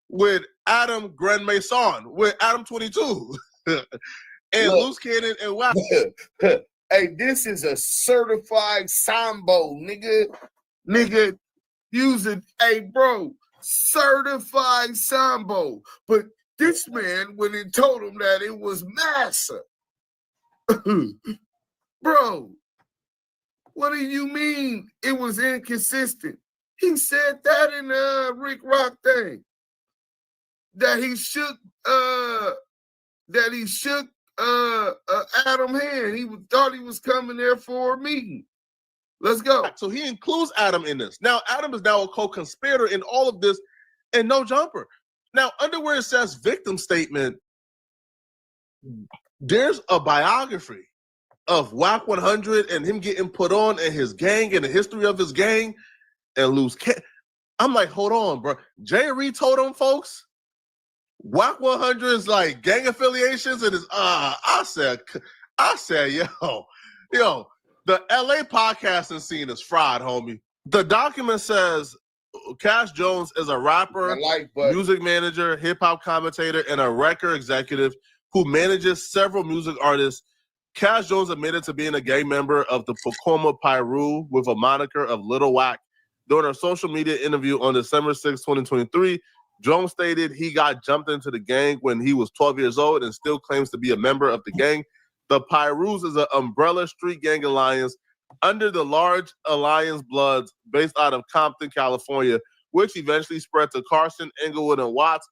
with Adam Grand Mason, with Adam 22, and Luce Cannon and Wack. Hey, this is a certified sambo, nigga. Nigga, use it. Hey, bro, certified sambo. But this man, when he told him that it was massa, bro, what do you mean it was inconsistent? He said that in the Rick Rock thing. That he shook Adam hand. He thought he was coming there for a meeting. Let's go. So he includes Adam in this. Now, Adam is now a co-conspirator in all of this and no jumper. Now, under where it says victim statement, there's a biography of Wack100 and him getting put on and his gang and the history of his gang and Luce Cannon. I'm like, hold on, bro. Jay Reed told them folks Wack100 is like gang affiliations and is I said, yo, the LA podcasting scene is fried, homie. The document says Cash Jones is a rapper, music manager, hip-hop commentator, and a record executive who manages several music artists. Cash Jones admitted to being a gang member of the Pacoma Pyru with a moniker of Little Wack. During a social media interview on December 6, 2023, Jones stated he got jumped into the gang when he was 12 years old and still claims to be a member of the gang. The Pyrus is an umbrella street gang alliance under the large Alliance Bloods based out of Compton, California, which eventually spread to Carson, Inglewood, and Watts.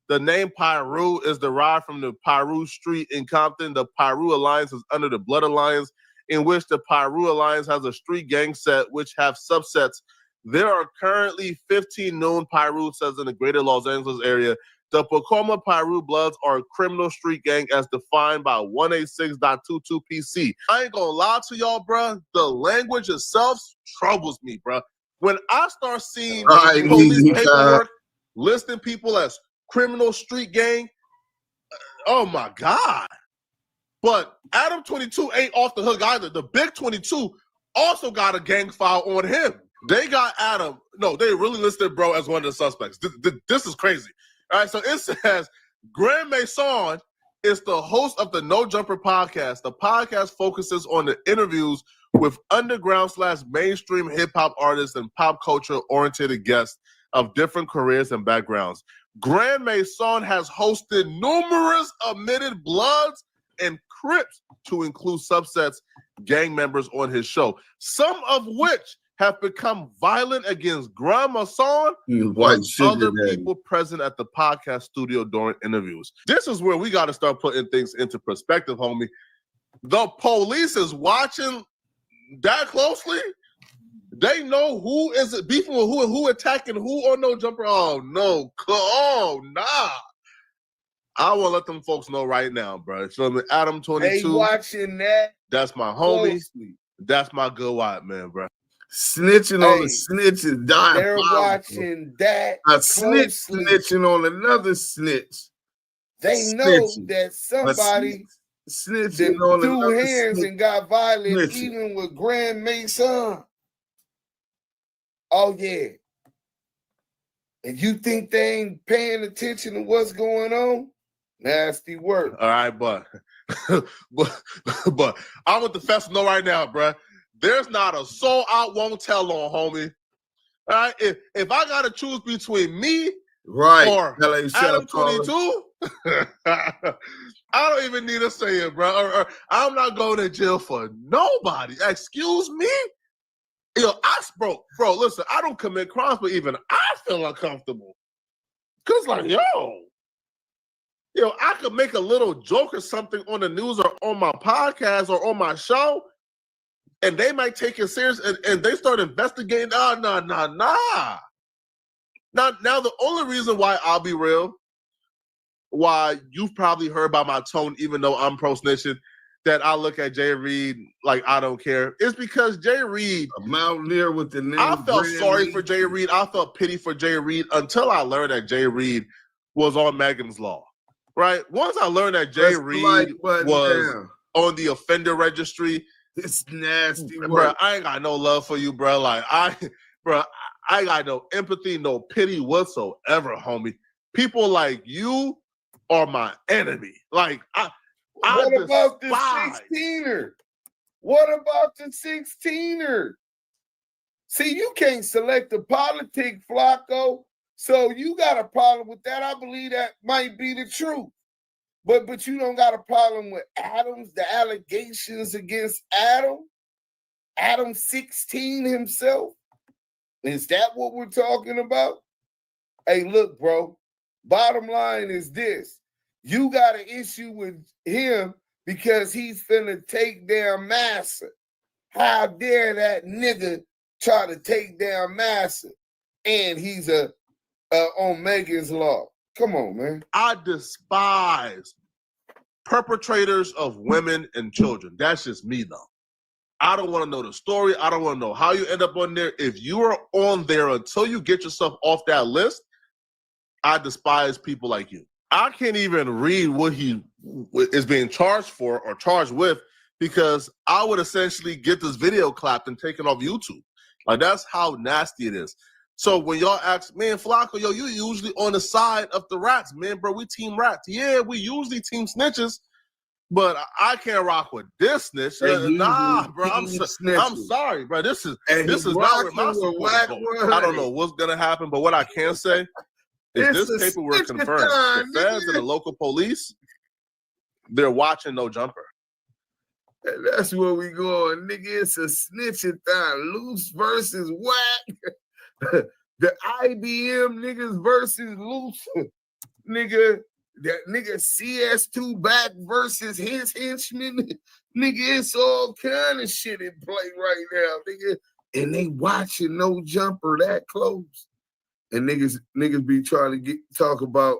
The name Pyru is derived from the Pyru Street in Compton. The Pyru Alliance is under the Blood Alliance, in which the Pyru Alliance has a street gang set which have subsets. There are currently 15 known Pyru sets in the greater Los Angeles area. The Pacoma Pyru Bloods are a criminal street gang as defined by 186.22 PC. I ain't gonna lie to y'all, bro. The language itself troubles me, bro. When I start seeing police paperwork listing people as criminal street gang, oh my God. But Adam 22 ain't off the hook either. The big 22 also got a gang file on him. They got Adam. No, they really listed bro as one of the suspects. This is crazy. All right, so it says Grand Mason is the host of the No Jumper podcast. The podcast focuses on the interviews with underground/mainstream hip-hop artists and pop culture-oriented guests of different careers and backgrounds. Grand Mason has hosted numerous admitted Bloods and Crips, to include subsets gang members on his show, some of which have become violent against Grand Mason and other people present at the podcast studio during interviews. This is where we got to start putting things into perspective, homie. The police is watching that closely. They know who is beefing with who and who attacking who on No Jumper. Oh, no. Oh, nah. I want to let them folks know right now, bro. You feel me? Adam 22. They watching that. That's my homie. That's my good white man, bro. Snitching on the snitch is dying. They're watching that. A snitch snitching on another snitch. They know that somebody snitching on threw hands and got violent, even with Grand Mason. Oh yeah. And you think they ain't paying attention to what's going on? Nasty work. All right, but I want the fest to know right now, bro. There's not a soul I won't tell on, homie. All right, if I gotta choose between me or Adam 22, I don't even need to say it, bro. I'm not going to jail for nobody. Excuse me? Yo, bro, listen, I don't commit crimes, but even I feel uncomfortable. Cause like, yo, I could make a little joke or something on the news or on my podcast or on my show, and they might take it serious and they start investigating. Nah. Now, the only reason why I'll be real, why you've probably heard by my tone, even though I'm pro-snitching, that I look at Jay Reed like I don't care. It's because Jay Reed, a mountaineer with the name. I felt sorry for Jay Reed. I felt pity for Jay Reed until I learned that Jay Reed was on Megan's Law. Right? Once I learned that Jay Reed was on the offender registry, it's nasty work. Bro, I ain't got no love for you, bro. Like I got no empathy, no pity whatsoever, homie. People like you are my enemy. Like what about the 16er? What about the 16er? See, you can't select a politic, Flacco. So you got a problem with that. I believe that might be the truth. But you don't got a problem with Adams, the allegations against Adam? Adam 16 himself? Is that what we're talking about? Hey, look, bro. Bottom line is this. You got an issue with him because he's finna take down Massa. How dare that nigga try to take down Massa? And he's on Megan's Law. Come on, man. I despise perpetrators of women and children. That's just me, though. I don't want to know the story. I don't want to know how you end up on there. If you are on there until you get yourself off that list, I despise people like you. I can't even read what he is being charged for or charged with because I would essentially get this video clapped and taken off YouTube. Like, that's how nasty it is. So when y'all ask, man, Flacco, yo, you usually on the side of the rats, man, bro. We team rats. Yeah, we usually team snitches, but I can't rock with this snitch. Nah, bro, I'm sorry, bro. This is not where my support is going. I don't know what's gonna happen, but what I can say is this paperwork confirms the feds and the local police, they're watching No Jumper. That's where we going, nigga. It's a snitching time. Luce versus Wack. The IBM niggas versus Luce. Nigga, that nigga CS2 back versus his henchmen. Nigga, it's all kind of shit in play right now, nigga. And they watching No Jumper that close. And niggas be trying to talk about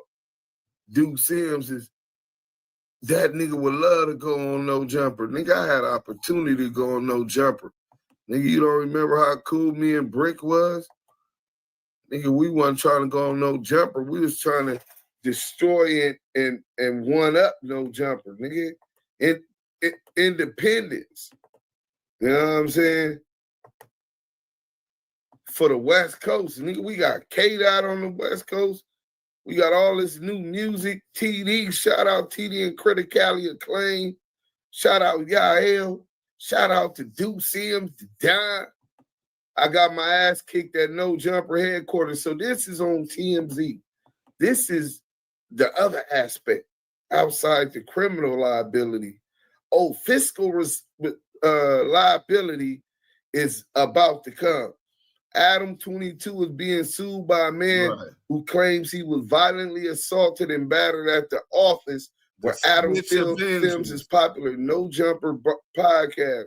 Duse M is that nigga would love to go on No Jumper. Nigga, I had an opportunity to go on No Jumper. Nigga, you don't remember how cool me and Brick was? Nigga, we wasn't trying to go on No Jumper. We was trying to destroy it and one up No Jumper, nigga. Independence. You know what I'm saying? For the West Coast, nigga, we got K-Dot on the West Coast. We got all this new music. TD, shout out TD and Critically Acclaimed. Shout out Yael. Shout out to Duse M, to Don. I got my ass kicked at No Jumper headquarters. So this is on TMZ. This is the other aspect outside the criminal liability. Oh, fiscal liability is about to come. Adam 22 is being sued by a man who claims he was violently assaulted and battered at the office where Adam films his popular No Jumper podcast.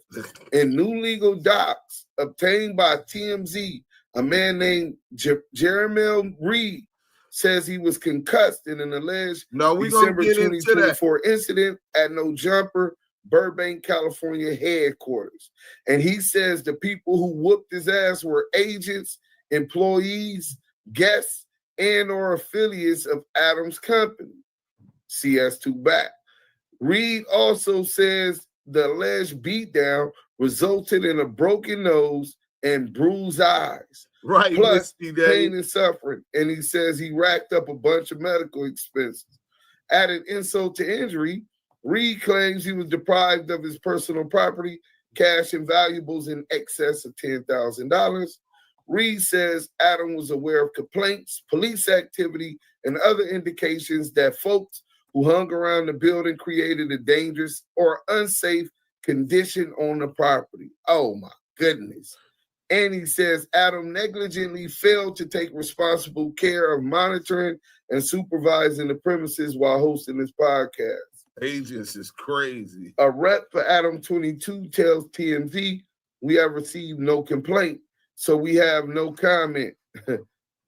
In new legal docs obtained by TMZ, a man named Jeremy Reed says he was concussed in an alleged December 2024 incident at No Jumper, Burbank, California headquarters. And he says the people who whooped his ass were agents, employees, guests, and or affiliates of Adam's company. CS2 back. Reed also says the alleged beatdown resulted in a broken nose and bruised eyes. Right. Plus pain and suffering. And he says he racked up a bunch of medical expenses. Added insult to injury, Reed claims he was deprived of his personal property, cash and valuables in excess of $10,000. Reed says Adam was aware of complaints, police activity, and other indications that folks who hung around the building created a dangerous or unsafe condition on the property. Oh my goodness. And he says Adam negligently failed to take responsible care of monitoring and supervising the premises while hosting this podcast. Agents is crazy. A rep for Adam 22 tells TMZ, we have received no complaint, so we have no comment.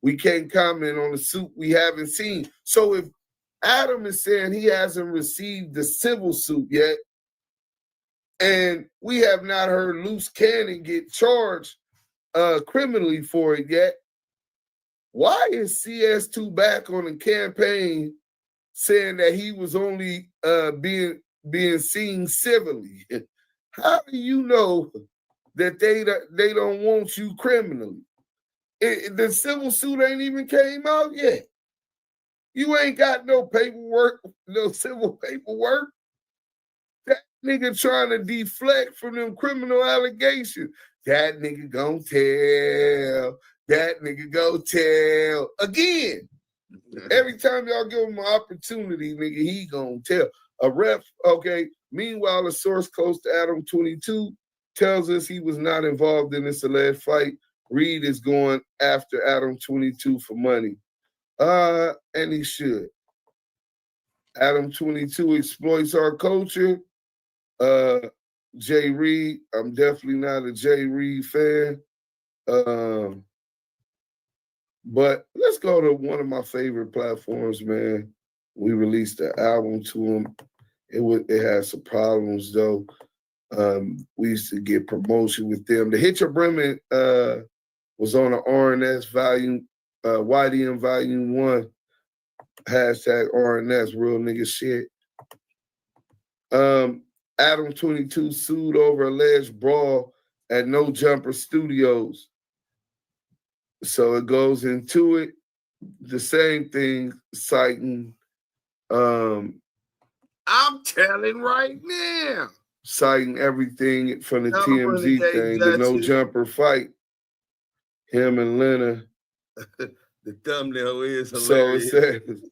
We can't comment on the suit we haven't seen. So if Adam is saying he hasn't received the civil suit yet, And we have not heard Luce Cannon get charged criminally for it yet. Why is CS2 back on the campaign saying that he was only being seen civilly? How do you know that they don't want you criminally? The civil suit ain't even came out yet. You ain't got no paperwork, no civil paperwork. That nigga trying to deflect from them criminal allegations. That nigga gon' tell. That nigga go tell. Again, every time y'all give him an opportunity, nigga, he gonna tell. A rep, okay. Meanwhile, a source close to Adam 22 tells us he was not involved in this alleged fight. Reed is going after Adam 22 for money. And he should. Adam 22 exploits our culture. Jay Reed, I'm definitely not a Jay Reed fan. But let's go to one of my favorite platforms, man. We released the album to him. It had some problems though. We used to get promotion with them. The Hit Your Bremen was on the RNS volume, YDM volume 1. Hashtag RNS, real nigga shit. Adam 22 sued over alleged brawl at No Jumper Studios. So it goes into it. The same thing, citing I'm telling right now. Citing everything from the TMZ thing, the No Jumper fight. Him and Lena. The thumbnail is hilarious. So it says,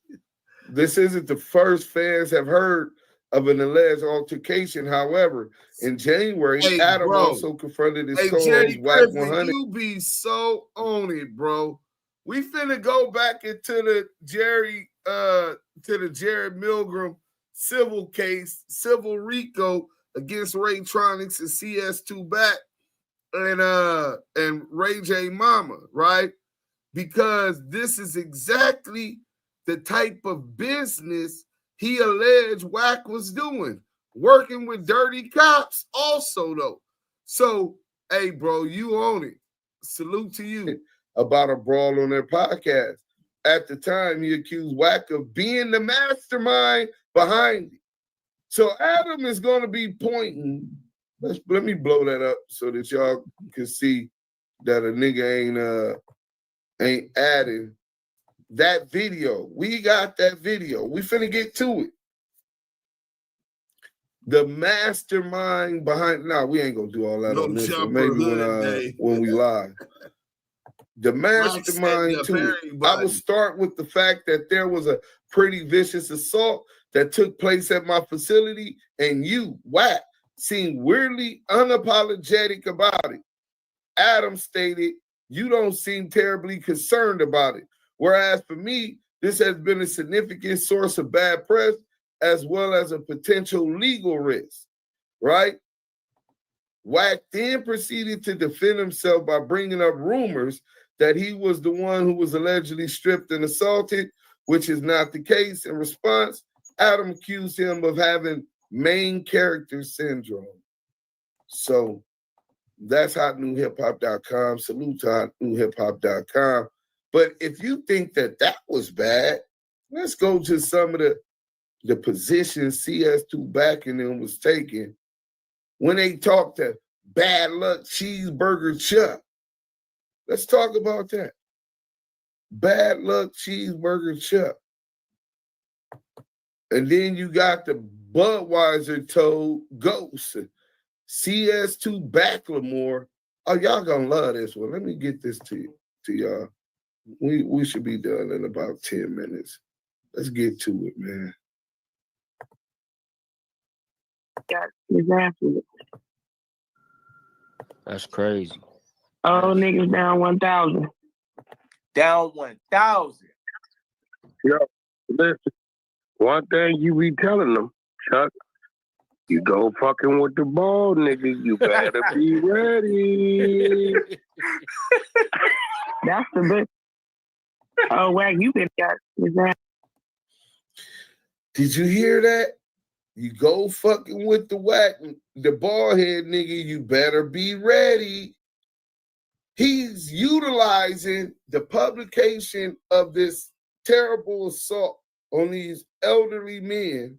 this isn't the first fans have heard of an alleged altercation. However, in January, Adam also confronted his co-host Wack100. You be so on it, bro. We finna go back into the Jerry Milgram civil case, civil RICO against Raytronics and CS2 back and Ray J Mama, right? Because this is exactly the type of business he alleged Wack was doing, working with dirty cops also, though. So, hey, bro, you own it. Salute to you. About a brawl on their podcast. At the time, he accused Wack of being the mastermind behind it. So Adam is going to be pointing. Let me blow that up so that y'all can see that a nigga ain't adding that video. We got that video. We finna get to it. The mastermind behind. Nah, we ain't gonna do all that on this. Maybe when we live. The mastermind too. I will start with the fact that there was a pretty vicious assault that took place at my facility, and you, Wack, seemed weirdly unapologetic about it. Adam stated, you don't seem terribly concerned about it. Whereas for me, this has been a significant source of bad press as well as a potential legal risk, right? Wack then proceeded to defend himself by bringing up rumors that he was the one who was allegedly stripped and assaulted, which is not the case. In response, Adam accused him of having main character syndrome. So that's hotnewhiphop.com. Salute to hotnewhiphop.com. But if you think that was bad, let's go to some of the positions CS2 backing them was taking when they talked to Bad Luck Cheeseburger Chuck. Let's talk about that. Bad Luck Cheeseburger Chuck. And then you got the Budweiser Toad Ghost. CS2 Backlemore. Oh, y'all gonna love this one. Let me get this to y'all. We should be done in about 10 minutes. Let's get to it, man. That's crazy. Oh, niggas down 1,000. Down 1,000. Yo, listen. One thing you be telling them, Chuck, you go fucking with the ball, nigga. You better be ready. That's the best. Oh, Wack, you been got his ass. Did you hear that? You go fucking with the Wack, the bald head nigga, you better be ready. He's utilizing the publication of this terrible assault on these elderly men,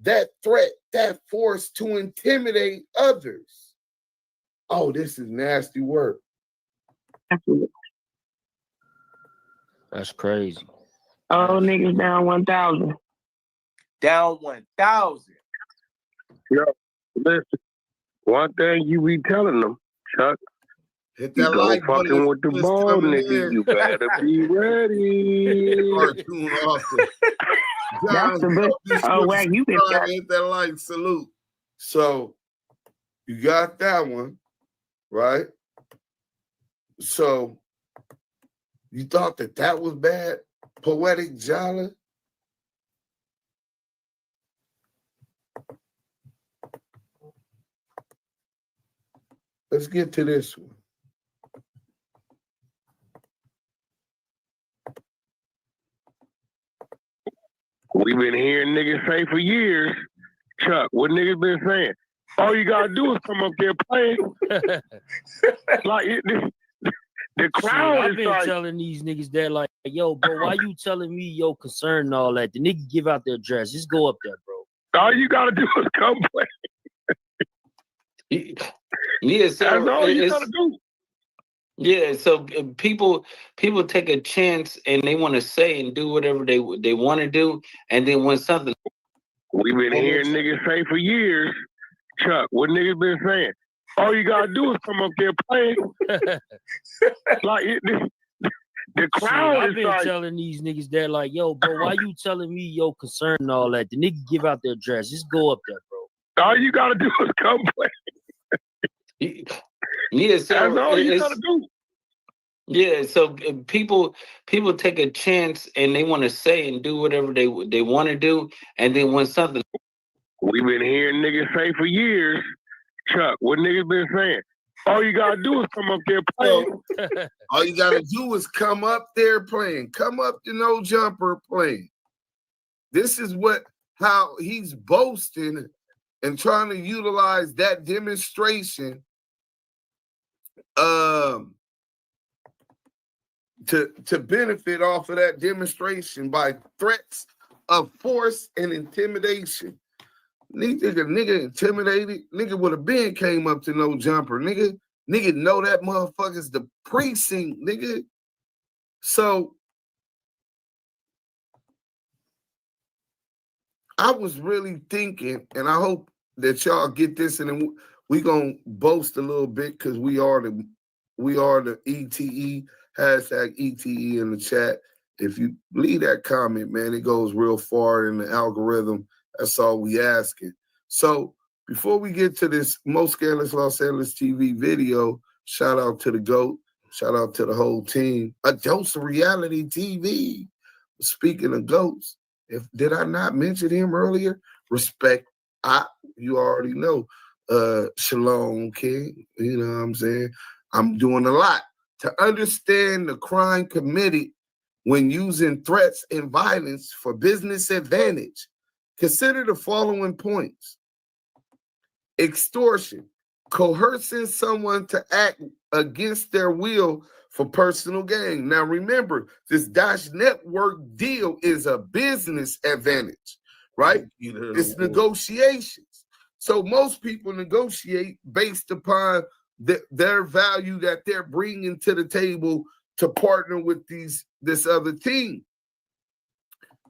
that threat, that force to intimidate others. Oh, this is nasty work. That's crazy. All niggas down 1,000. Down 1,000. Yo, listen. One thing you be telling them, Chuck. Hit that like button. Fucking with the ball, nigga. You better be ready. Cartoon author. That's the best. Oh, Wack, you been hit that like, salute. So you got that one, right? So you thought that was bad? Poetic Jala? Let's get to this one. We've been hearing niggas say for years, Chuck, what niggas been saying? All you gotta do is come up there playing. The crowd I've is been like, telling these niggas that, like, yo, bro, why you telling me your concern and all that? The nigga give out their address. Just go up there, bro. All you gotta do is come play. Yeah, so that's all you gotta do. Yeah, so people take a chance and they want to say and do whatever they want to do, and then when something we've been hearing niggas say for years, Chuck, what niggas been saying? All you gotta do is come up there playing. The crowd I've is been like, telling these niggas that, like, yo, bro, why you telling me your concern and all that? The nigga give out their address. Just go up there, bro. All you gotta do is come play. Yeah, so that's all you gotta do. Yeah, so people take a chance and they want to say and do whatever they want to do, and then when something we've been hearing niggas say for years, Chuck, what niggas been saying? All you gotta do is come up there playing. All you gotta do is come up there playing. Come up to No Jumper playing. This is how he's boasting and trying to utilize that demonstration to benefit off of that demonstration by threats of force and intimidation. Nigga intimidated. Nigga would have been came up to No Jumper. Nigga know that motherfucker's the precinct, nigga. So I was really thinking, and I hope that y'all get this, and then we gonna boast a little bit because we are the ETE, hashtag ETE in the chat. If you leave that comment, man, it goes real far in the algorithm. That's all we asking. So before we get to this Most Scandalous Los Angeles TV video, shout out to the GOAT, shout out to the whole team. A dose of reality TV. Speaking of GOATs, did I not mention him earlier? Respect. You already know. Shalom King. You know what I'm saying? I'm doing a lot to understand the crime committed when using threats and violence for business advantage. Consider the following points. Extortion, coercing someone to act against their will for personal gain. Now remember, this Dash Network deal is a business advantage, right? It's negotiations. So most people negotiate based upon their value that they're bringing to the table to partner with this other team.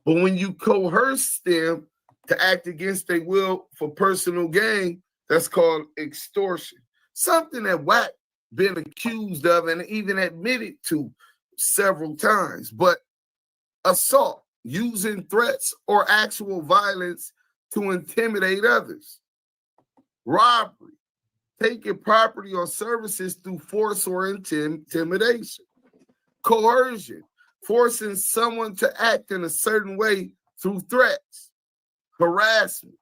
But when you coerce them to act against their will for personal gain, that's called extortion. Something that Wack been accused of and even admitted to several times. But assault, using threats or actual violence to intimidate others. Robbery, taking property or services through force or intimidation. Coercion, forcing someone to act in a certain way through threats. Harassment,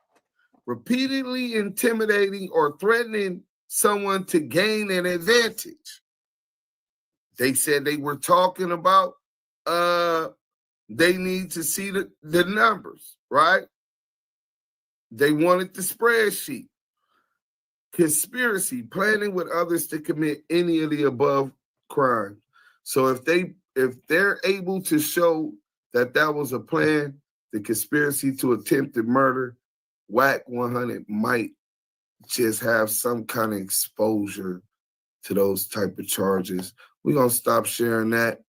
repeatedly intimidating or threatening someone to gain an advantage. They said they were talking about they need to see the numbers, right? They wanted the spreadsheet. Conspiracy, planning with others to commit any of the above crimes. So if they're able to show that was a plan, the conspiracy to attempted murder, Wack100 might just have some kind of exposure to those type of charges. We're gonna stop sharing that.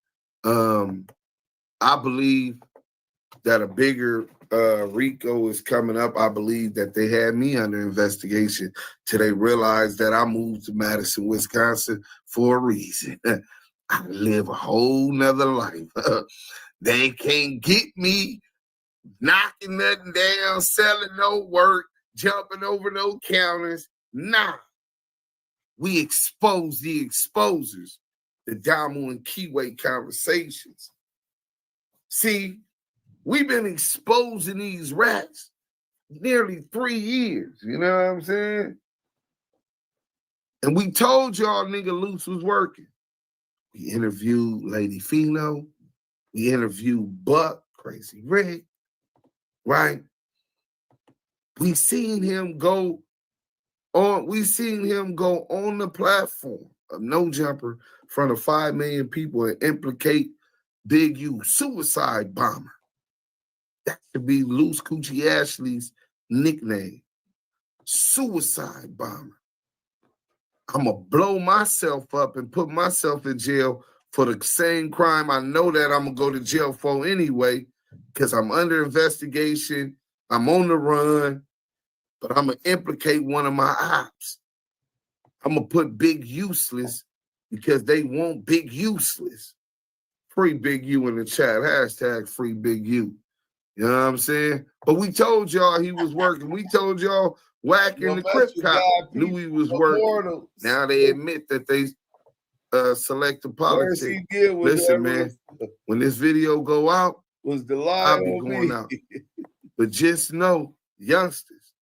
I believe that a bigger RICO is coming up. I believe that they had me under investigation till they realized that I moved to Madison, Wisconsin for a reason. I live a whole nother life. They can't get me knocking nothing down, selling no work, jumping over no counters. Nah. We expose the exposers, the Damu and Kiwe Conversations. See, we've been exposing these rats nearly 3 years. You know what I'm saying? And we told y'all nigga Luce was working. We interviewed Lady Fino. We interviewed Buck, Crazy Rick, right? We seen him go on the platform of No Jumper in front of 5 million people and implicate Big U, suicide bomber. That should be Luce Coochie Ashley's nickname. Suicide bomber. I'm going to blow myself up and put myself in jail for the same crime I know that I'm going to go to jail for anyway, because I'm under investigation. I'm on the run, but I'm going to implicate one of my ops. I'm going to put Big Useless because they want Big Useless. Free Big U in the chat. Hashtag free Big U. You know what I'm saying? But we told y'all he was working. We told y'all Wack and the Crip Cop knew he was working. Now they admit that they selected politics. Listen, man, when this video go out, I'll be going out. But just know, youngsters,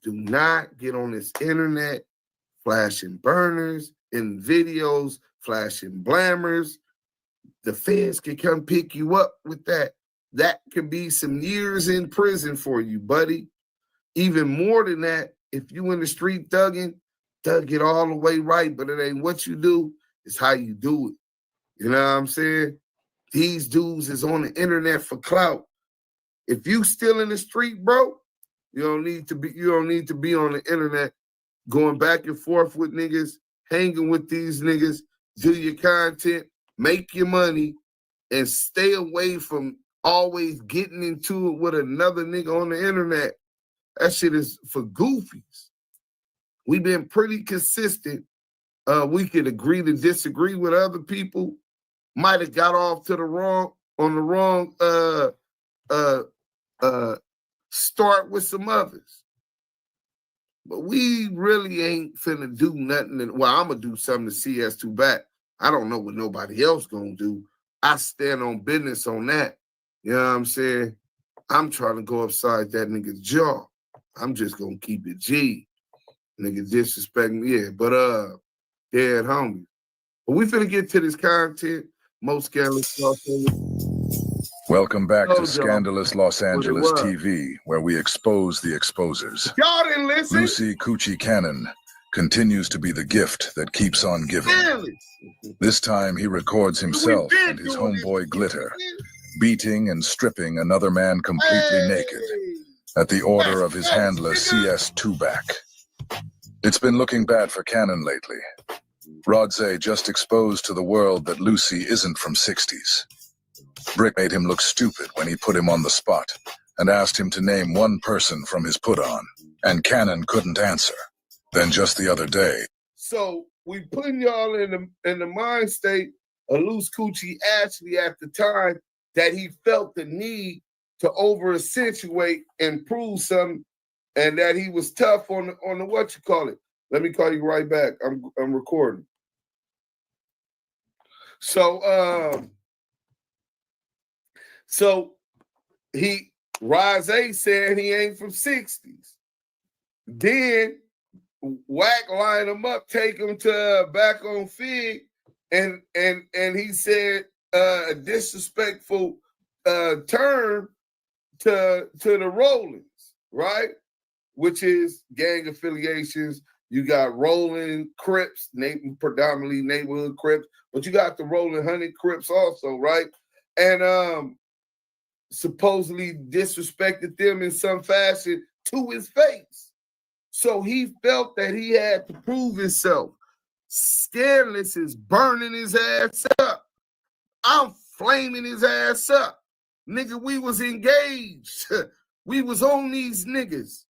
do not get on this internet flashing burners in videos, flashing blammers. The feds can come pick you up with that. That could be some years in prison for you, buddy. Even more than that, if you in the street thugging, thug it all the way right, but it ain't what you do, it's how you do it. You know what I'm saying? These dudes is on the internet for clout. If you still in the street, bro, you don't need to be on the internet going back and forth with niggas, hanging with these niggas, do your content, make your money, and stay away from always getting into it with another nigga on the internet. That shit is for goofies. We've been pretty consistent. We could agree to disagree with other people. Might have got off to the wrong start with some others. But we really ain't finna do nothing. Well, I'm gonna do something to see us two back. I don't know what nobody else gonna do. I stand on business on that. You know what I'm saying? I'm trying to go upside that nigga's jaw. I'm just gonna keep it G. Nigga disrespect me, yeah. But dead homie. But we finna get to this content. Most scandalous Los Angeles. Welcome back to Scandalous Los Angeles TV, where we expose the exposers. Y'all didn't listen. Luce Coochie Cannon continues to be the gift that keeps on giving. This time he records himself and his homeboy Glitter beating and stripping another man completely naked at the order of his handler CS Tubac. It's been looking bad for Cannon lately. Rodze just exposed to the world that Lucy isn't from 60s. Brick made him look stupid when he put him on the spot and asked him to name one person from his put-on, and Cannon couldn't answer. Then just the other day. So we putting y'all in the mind state of Luce Coochie Ashley at the time that he felt the need to over-accentuate and prove something, and that he was tough on the what you call it. Let me call you right back. I'm recording. So Rozé said he ain't from 60s. Then Wack line him up, take him to back on Fig, and he said a disrespectful term to the Rollins. right? Which is gang affiliations. You got Rolling Crips, predominantly neighborhood Crips, but you got the Rolling 100 Crips also, right? And supposedly disrespected them in some fashion to his face. So he felt that he had to prove himself. Scandalous is burning his ass up. I'm flaming his ass up. Nigga, we was engaged. We was on these niggas.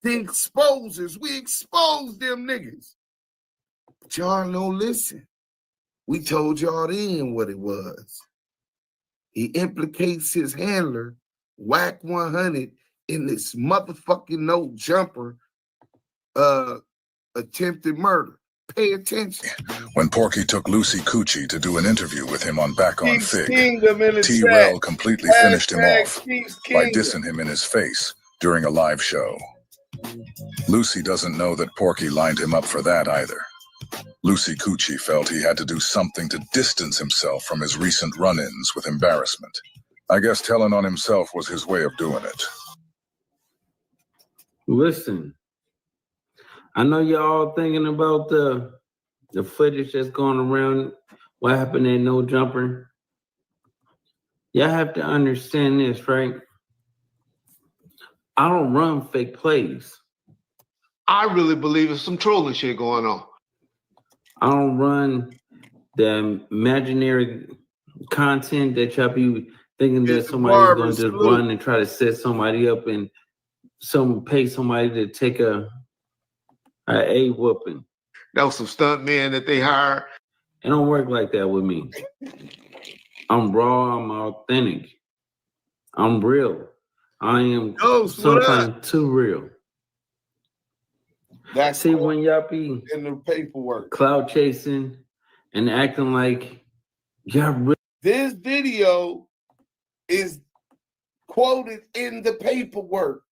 The exposers. We exposed them niggas. But y'all don't listen. We told y'all then what it was. He implicates his handler, Wack100, in this motherfucking no jumper attempted murder. Pay attention. When Porky took Lucy Coochie to do an interview with him on Back on Fig, T-Rail completely finished him off by dissing him in his face during a live show. Lucy doesn't know that Porky lined him up for that either. Lucy Coochie felt he had to do something to distance himself from his recent run-ins with embarrassment. I guess telling on himself was his way of doing it. Listen, I know y'all thinking about the footage that's going around, what happened at No Jumper. Y'all have to understand this, right? I don't run fake plays. I really believe there's some trolling shit going on. I don't run the imaginary content that y'all be thinking that somebody's going to just run and try to set somebody up and pay somebody to take a whooping. That was some stunt men that they hired. It don't work like that with me. I'm raw, I'm authentic. I'm real. I am sometimes too real. That's see when y'all be in the paperwork, cloud chasing and acting like y'all real. This video is quoted in the paperwork,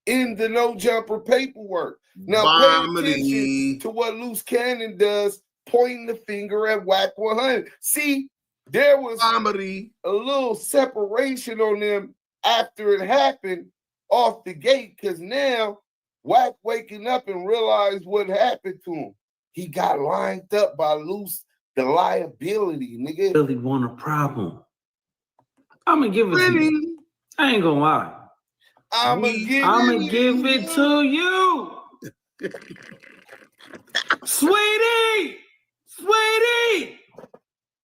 in the No Jumper paperwork. Now pay attention to what Luce Cannon does, pointing the finger at Wack100. See, there was a little separation on them after it happened off the gate, because now Wack waking up and realized what happened to him. He got lined up by Luce, the liability, nigga. Really want a problem. I'm gonna give it to you. I ain't gonna lie. I'm gonna give it to you. Sweetie!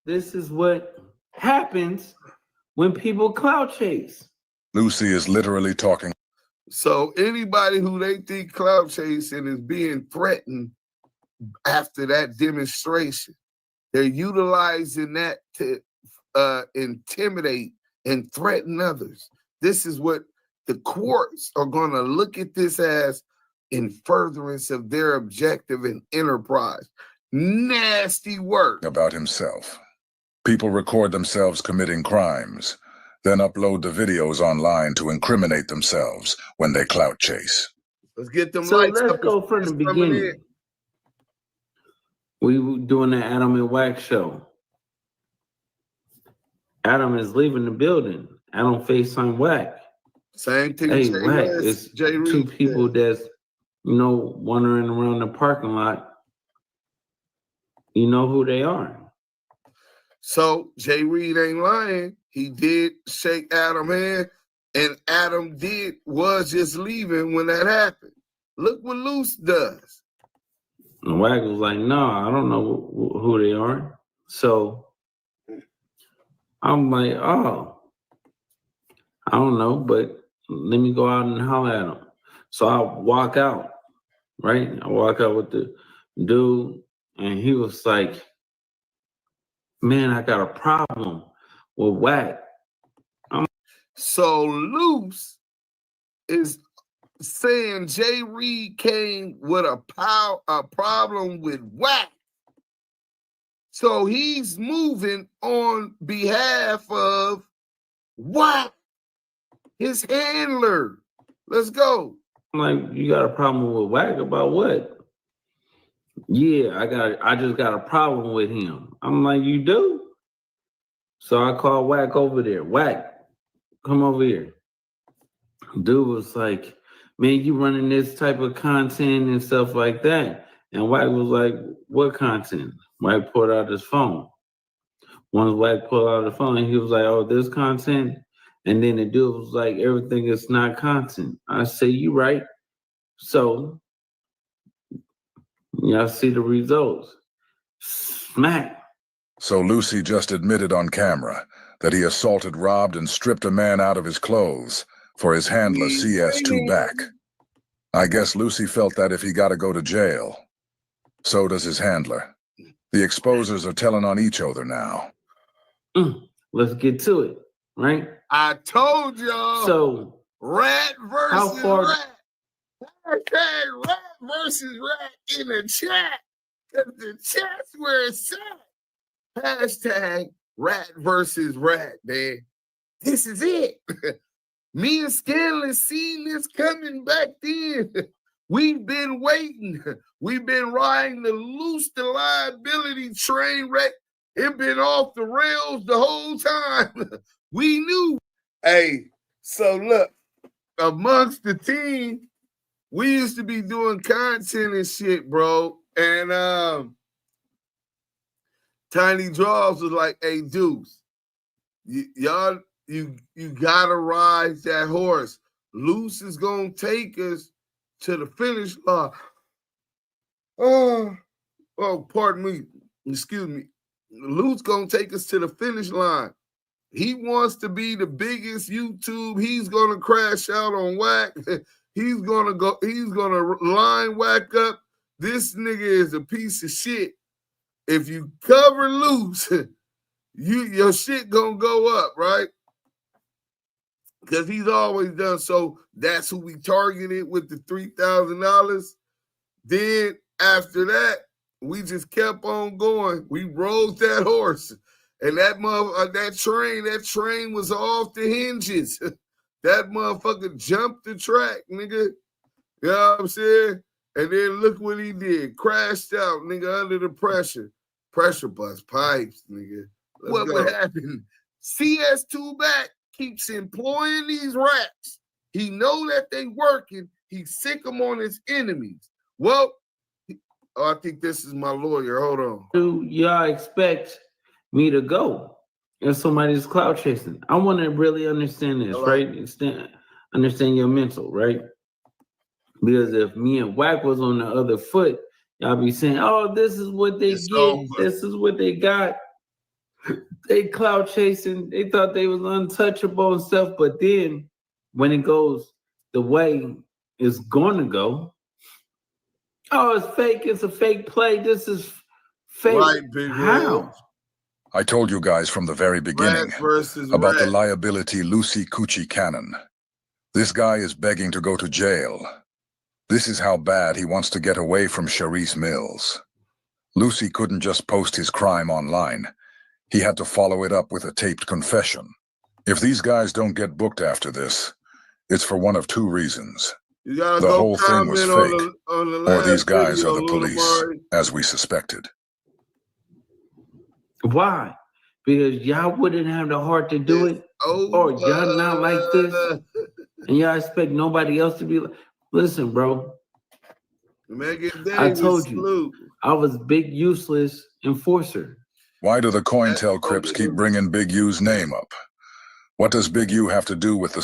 This is what happens when people clout chase. Lucy is literally talking. So anybody who they think clout chasing is being threatened after that demonstration, they're utilizing that to intimidate and threaten others. This is what the courts are going to look at this as in furtherance of their objective and enterprise. Nasty work. About himself. People record themselves committing crimes, then upload the videos online to incriminate themselves when they clout chase. Let's get them so lights let's up. go from the beginning. We were doing the Adam and Wack show. Adam is leaving the building. Adam FaceTime Wack. Same thing. Hey, Wack, it's two people that's, wandering around the parking lot. You know who they are. So Jay Reed ain't lying. He did shake Adam's hand, and Adam was just leaving when that happened. Look what Luce does. And Wack was like, no, I don't know who they are. So I'm like, oh, I don't know, but let me go out and holler at him. So I walk out, right? I walk out with the dude, and he was like, man, I got a problem with Wack. So Luce is saying Jay Reed came with a problem with Wack. So he's moving on behalf of Wack, his handler. Let's go. I'm like, you got a problem with Wack about what? Yeah, I just got a problem with him. I'm like, you do? So I call Wack over there. Wack, come over here. Dude was like, man, you running this type of content and stuff like that. And Wack was like, what content? Wack pulled out his phone. Once Wack pulled out the phone, he was like, oh, this content? And then the dude was like, everything is not content. I say, you right. So, y'all see the results. Smack. So Lucy just admitted on camera that he assaulted, robbed, and stripped a man out of his clothes for his handler CS2 back. I guess Lucy felt that if he gotta go to jail, so does his handler. The exposers are telling on each other now. Let's get to it, right? I told y'all. So, rat versus rat. Hashtag rat versus rat in the chat. Because the chat's where it's at. Hashtag rat versus rat, man. This is it. Me and Scanlon seen this coming back then. We've been waiting. We've been riding the Luce the liability train wreck. It been off the rails the whole time. We knew. Hey, so look, amongst the team, we used to be doing content and shit, bro. And Tiny Draws was like, hey, Deuce, y'all, you gotta ride that horse. Luce is gonna take us to the finish line. Oh, pardon me. Excuse me. Luce gonna take us to the finish line. He wants to be the biggest YouTube. He's gonna crash out on Wack. He's gonna line Wack up. This nigga is a piece of shit. If you cover Luce, your shit gonna go up, right? Because he's always done so. That's who we targeted with the $3,000. Then after that, we just kept on going. We rode that horse. And that train was off the hinges. That motherfucker jumped the track, nigga. You know what I'm saying? And then look what he did. Crashed out, nigga, under the pressure. Pressure bust pipes, nigga. What would happen? CS2 back keeps employing these rats. He know that they working. He sick them on his enemies. Well, I think this is my lawyer. Hold on. Do y'all expect me to go if somebody's cloud chasing? I want to really understand this, right? Understand your mental, right? Because if me and Wack was on the other foot, y'all be saying, oh, this is what they get. This is what they got. They cloud chasing. They thought they was untouchable and stuff. But then when it goes the way it's going to go, oh, it's fake. It's a fake play. This is fake. Right, big How? I told you guys from the very beginning about the liability Luce Cannon. This guy is begging to go to jail. This is how bad he wants to get away from Charisse Mills. Luce couldn't just post his crime online. He had to follow it up with a taped confession. If these guys don't get booked after this, it's for one of two reasons. The whole thing was fake, or these guys are the police, as we suspected. Why? Because y'all wouldn't have the heart to do it, or y'all not like this, and y'all expect nobody else to be like. Listen, bro. I told you, I was big useless enforcer. Why do the Cointel Crips keep bringing Big U's name up? What does Big U have to do with the...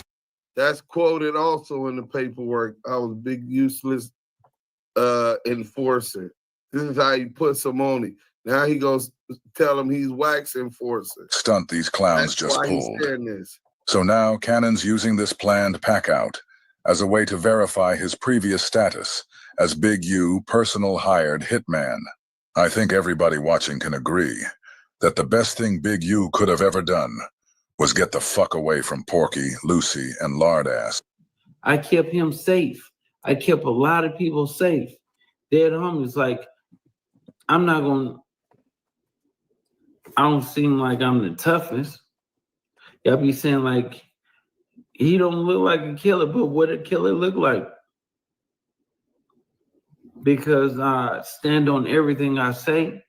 That's quoted also in the paperwork. I was big useless enforcer. This is how he puts him on it. Now he goes tell him he's Wack's enforcer. Stunt these clowns just pulled. So now Cannon's using this planned pack out as a way to verify his previous status as Big U personal hired hitman. I think everybody watching can agree that the best thing Big U could have ever done was get the fuck away from Porky, Lucy, and Lardass. I kept him safe. I kept a lot of people safe. They're at home. It's like, I don't seem like I'm the toughest. Y'all be saying like, he don't look like a killer, but what a killer look like? Because I stand on everything I say.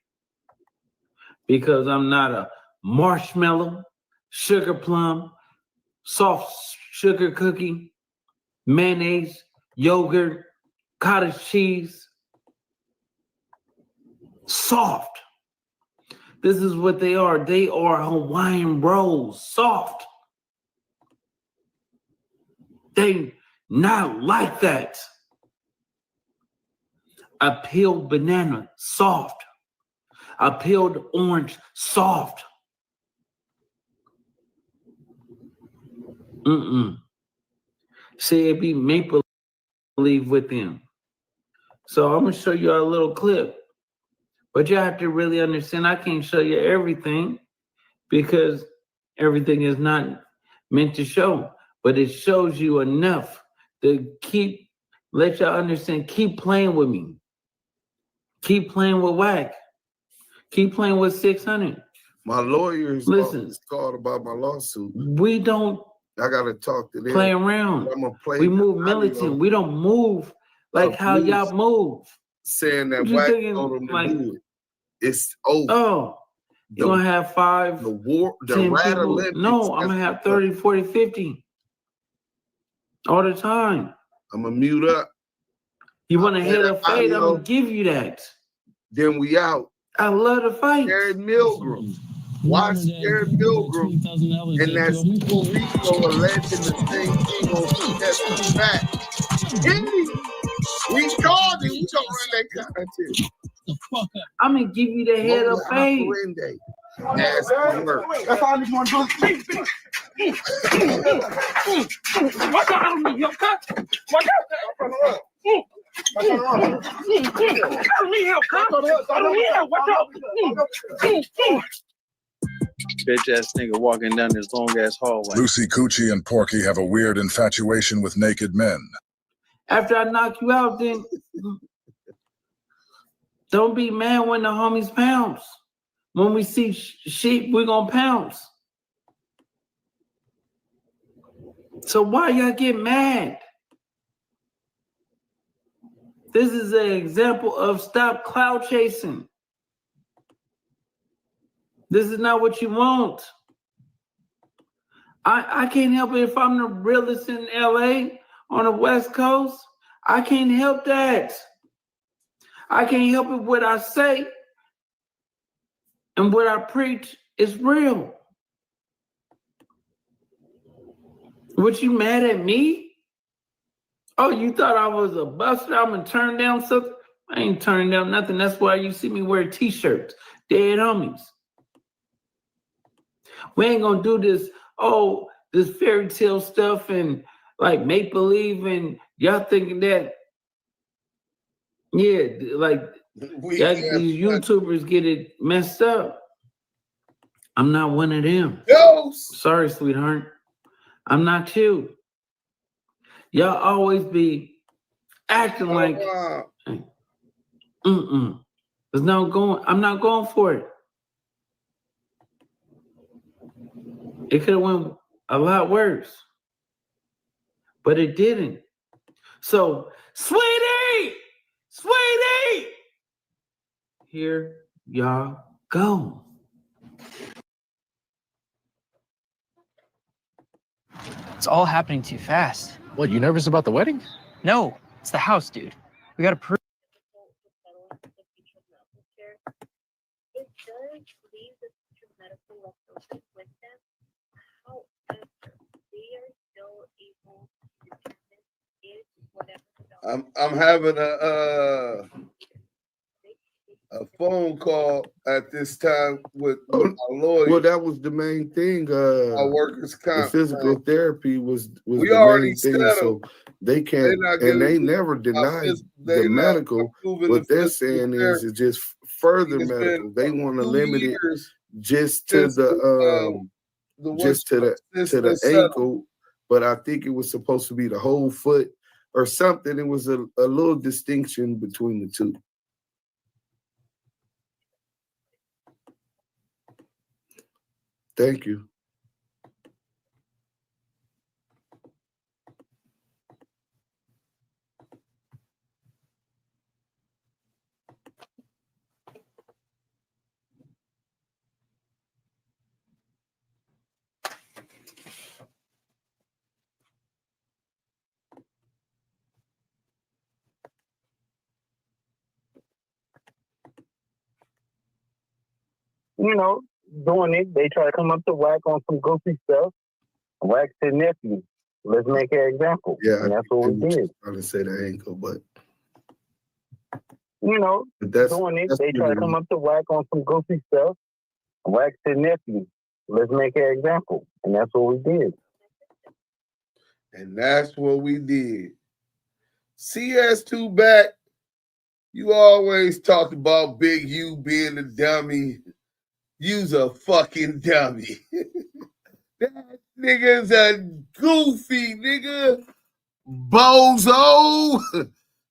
Because I'm not a marshmallow, sugar plum, soft sugar cookie, mayonnaise, yogurt, cottage cheese. Soft. This is what they are. They are Hawaiian rolls. Soft. They not like that. A peeled banana, soft. A peeled orange, soft. See, it be maple leaf with them. So I'm gonna show you a little clip. But you have to really understand, I can't show you everything because everything is not meant to show. But it shows you enough to let y'all understand, keep playing with me. Keep playing with Wack. Keep playing with 600. My lawyers called about my lawsuit. We don't I gotta talk to them. Play around. I'm gonna play. We move militant. We don't move like how y'all move. Saying that What you Wack thinking, told them to like- do it. It's over. Oh, you're gonna have 5, the war, the 10 Rat people. Olympics. No, I'm gonna have 30, 40, 50 all the time. I'm gonna mute up. You want to hit a fade? I'm audio. gonna give you that. Then we out. I love to fight. Jared Milgram. Watch Jared Milgram and that Puerto Rico alleging the same thing on contested fact. We called it. We don't run that content. I'm gonna give you the head of fade. Ass work. That's all I just want to do. Watch out on me, yo, cut. Watch out. Watch out. Bitch ass nigga walking down this long ass hallway. Lucy, Coochie, and Porky have a weird infatuation with naked men. After I knock you out, then don't be mad when the homies pounce. When we see sheep, we're gonna pounce. So why y'all get mad? This is an example of stop cloud chasing. This is not what you want. I can't help it if I'm the realest in LA on the West Coast. I can't help that. I can't help it. What I say and what I preach is real. What, you mad at me? Oh, you thought I was a buster? I'm gonna turn down something? I ain't turning down nothing. That's why you see me wear t-shirts. Dead homies. We ain't gonna do this, this fairy tale stuff and like make believe and y'all thinking that, yeah, like these YouTubers get it messed up. I'm not one of them. Sorry, sweetheart. I'm not you. Y'all always be acting like, I'm not going for it. It could have went a lot worse, but it didn't. So, sweetie, here y'all go. It's all happening too fast. What, you nervous about the wedding? No, it's the house, dude. We gotta prove. I'm having a phone call at this time with my lawyer. Well, that was the main thing. Our workers' comp. The physical therapy was the main thing. So they can't, and they never denied the medical. What they're saying is it's just further medical. They want to limit it just to the ankle. But I think it was supposed to be the whole foot or something. It was a little distinction between the two. Thank you. doing it. They try to come up to Wack on some goofy stuff. Wack said, nephew, let's make an example. Yeah, and that's what we did. I'm trying to say that ankle, but doing it. They try to come up to Wack on some goofy stuff. Wack said, nephew, let's make an example. And that's what we did. And that's what we did. CS2 back. You always talk about Big U being a dummy. You's a fucking dummy. That nigga's a goofy nigga. Bozo.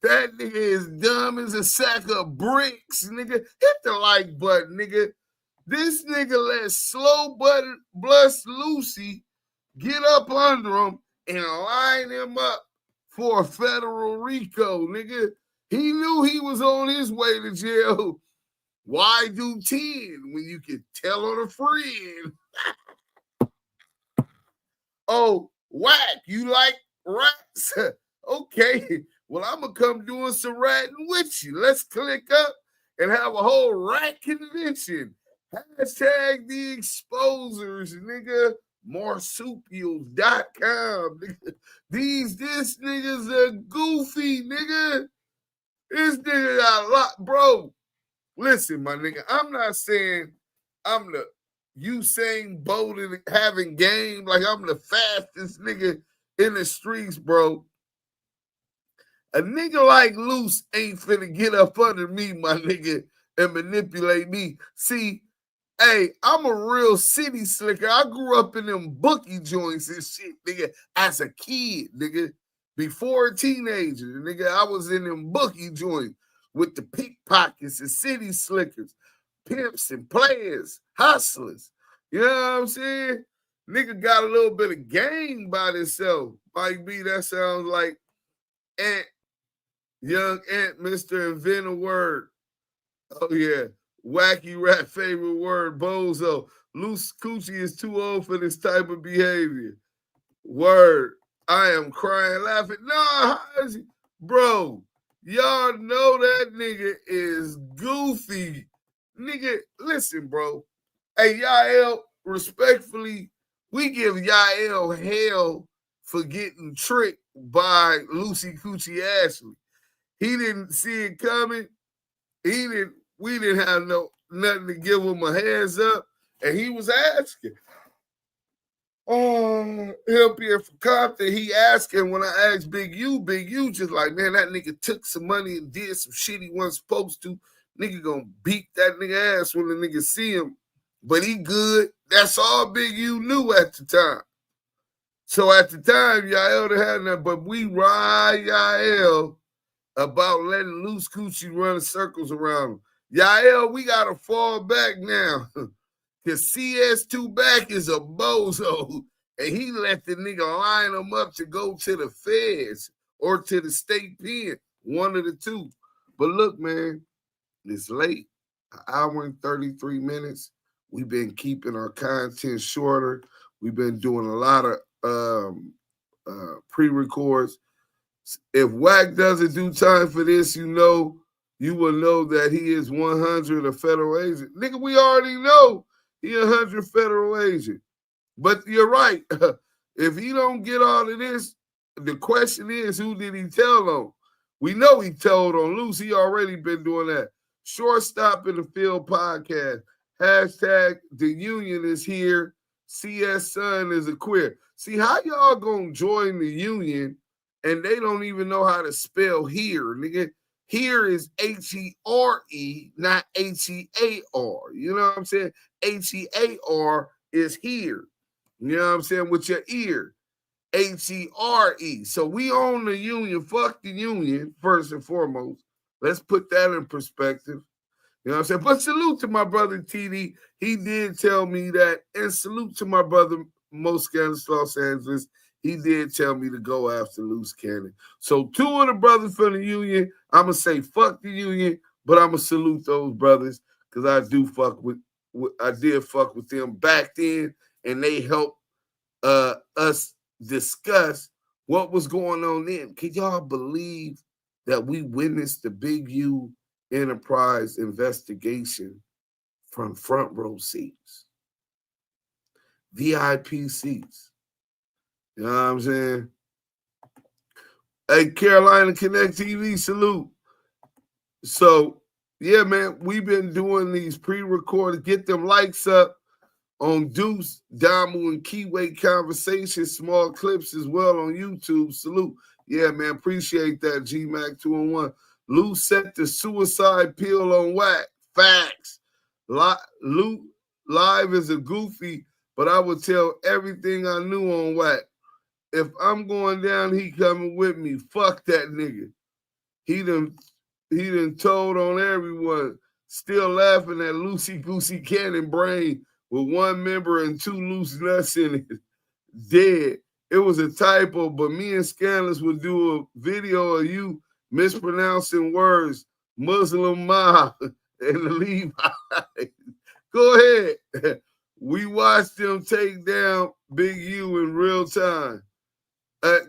That nigga is dumb as a sack of bricks, nigga. Hit the like button, nigga. This nigga let slow blush Lucy get up under him and line him up for a federal RICO, nigga. He knew he was on his way to jail. Why do 10 when you can tell on a friend? Oh, Wack, you like rats? Okay, well, I'm going to come doing some ratting with you. Let's click up and have a whole rat convention. Hashtag the exposers, nigga. Marsupials.com, nigga. This nigga's a goofy, nigga. This nigga got a lot, bro. Listen, my nigga, I'm not saying I'm the Usain Bolt and having game like I'm the fastest nigga in the streets, bro. A nigga like Luce ain't finna get up under me, my nigga, and manipulate me. See, hey, I'm a real city slicker. I grew up in them bookie joints and shit, nigga, as a kid, nigga. Before a teenager, nigga, I was in them bookie joints with the pickpockets and city slickers, pimps and players, hustlers. You know what I'm saying? Nigga got a little bit of game by himself. Mike B, that sounds like Ant, young Ant, Mr. Invent a Word. Oh, yeah. Wacky rat favorite word, bozo. Loose coochie is too old for this type of behavior. Word. I am crying, laughing. Nah, bro, y'all know that nigga is goofy. Nigga, listen, bro. Hey, Yael, respectfully, we give Yael hell for getting tricked by Lucy Coochie Ashley. He didn't see it coming. We didn't have nothing to give him a heads up, and he was asking. Oh, him being for Compton, he asking when I asked Big U just like, man, that nigga took some money and did some shit he wasn't supposed to. Nigga gonna beat that nigga ass when the nigga see him. But he good. That's all Big U knew at the time. So at the time, Yael had nothing, but we ride Yael about letting Loose Coochie run circles around him. Yael, we gotta fall back now. Because CS2 back is a bozo, and he let the nigga line him up to go to the feds or to the state pen, one of the two. But look, man, it's late, an hour and 33 minutes. We've been keeping our content shorter. We've been doing a lot of pre-records. If Wack doesn't do time for this, you will know that he is 100 a federal agent. Nigga, we already know. He 100 federal agent. But you're right. If he don't get all of this, the question is, who did he tell on? We know he told on Luce. He already been doing that. Shortstop in the Field podcast. Hashtag the union is here. CS Son is a queer. See, how y'all gonna join the union and they don't even know how to spell here, nigga? Here is H-E-R-E, not H-E-A-R. You know what I'm saying? H-E-A-R is here. You know what I'm saying? With your ear. H-E-R-E. So we own the union. Fuck the union, first and foremost. Let's put that in perspective. You know what I'm saying? But salute to my brother TD. He did tell me that. And salute to my brother Most Scandalous Los Angeles. He did tell me to go after Luce Cannon. So 2 of the brothers from the union, I'm going to say fuck the union, but I'm going to salute those brothers because I did fuck with them back then, and they helped us discuss what was going on then. Can y'all believe that we witnessed the Big U Enterprise investigation from front row seats, VIP seats. You know what I'm saying? Hey, Carolina Connect TV, salute. So, yeah, man, we've been doing these pre-recorded. Get them likes up on Duse, Damu, and Kiwe Conversations, small clips as well on YouTube. Salute. Yeah, man, appreciate that, G-Mac 2-1. Luce set the suicide pill on Wack. Facts. Luce live is a goofy, but I would tell everything I knew on Wack. If I'm going down, he coming with me. Fuck that nigga. He done told on everyone. Still laughing at Luce Cannon brain with one member and 2 loose nuts in it. Dead. It was a typo, but me and Scandalous would do a video of you mispronouncing words, Muslim Ma and the Levi. Go ahead. We watched them take down Big U in real time.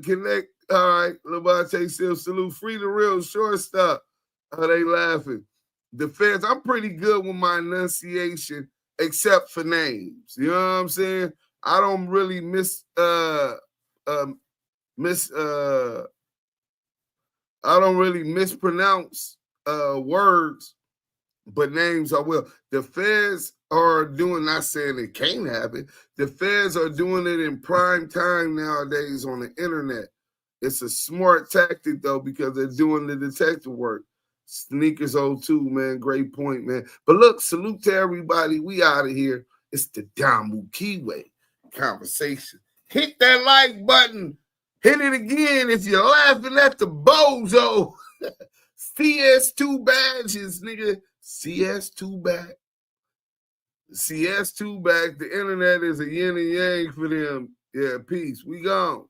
Connect. All right, Labate still salute. Free the real shortstop. Are they laughing? The fans, I'm pretty good with my enunciation, except for names. You know what I'm saying? I don't really I don't really mispronounce words, but names I will. The feds are doing, not saying it can't happen, the feds are doing it in prime time nowadays on the internet. It's a smart tactic, though, because they're doing the detective work. Sneakers 02, man. Great point, man. But look, salute to everybody. We out of here. It's the Damu Kiwe Conversation. Hit that like button. Hit it again if you're laughing at the bozo. CS2 badges, nigga. CS2 back. CS2 back. The internet is a yin and yang for them. Yeah, peace. We gone.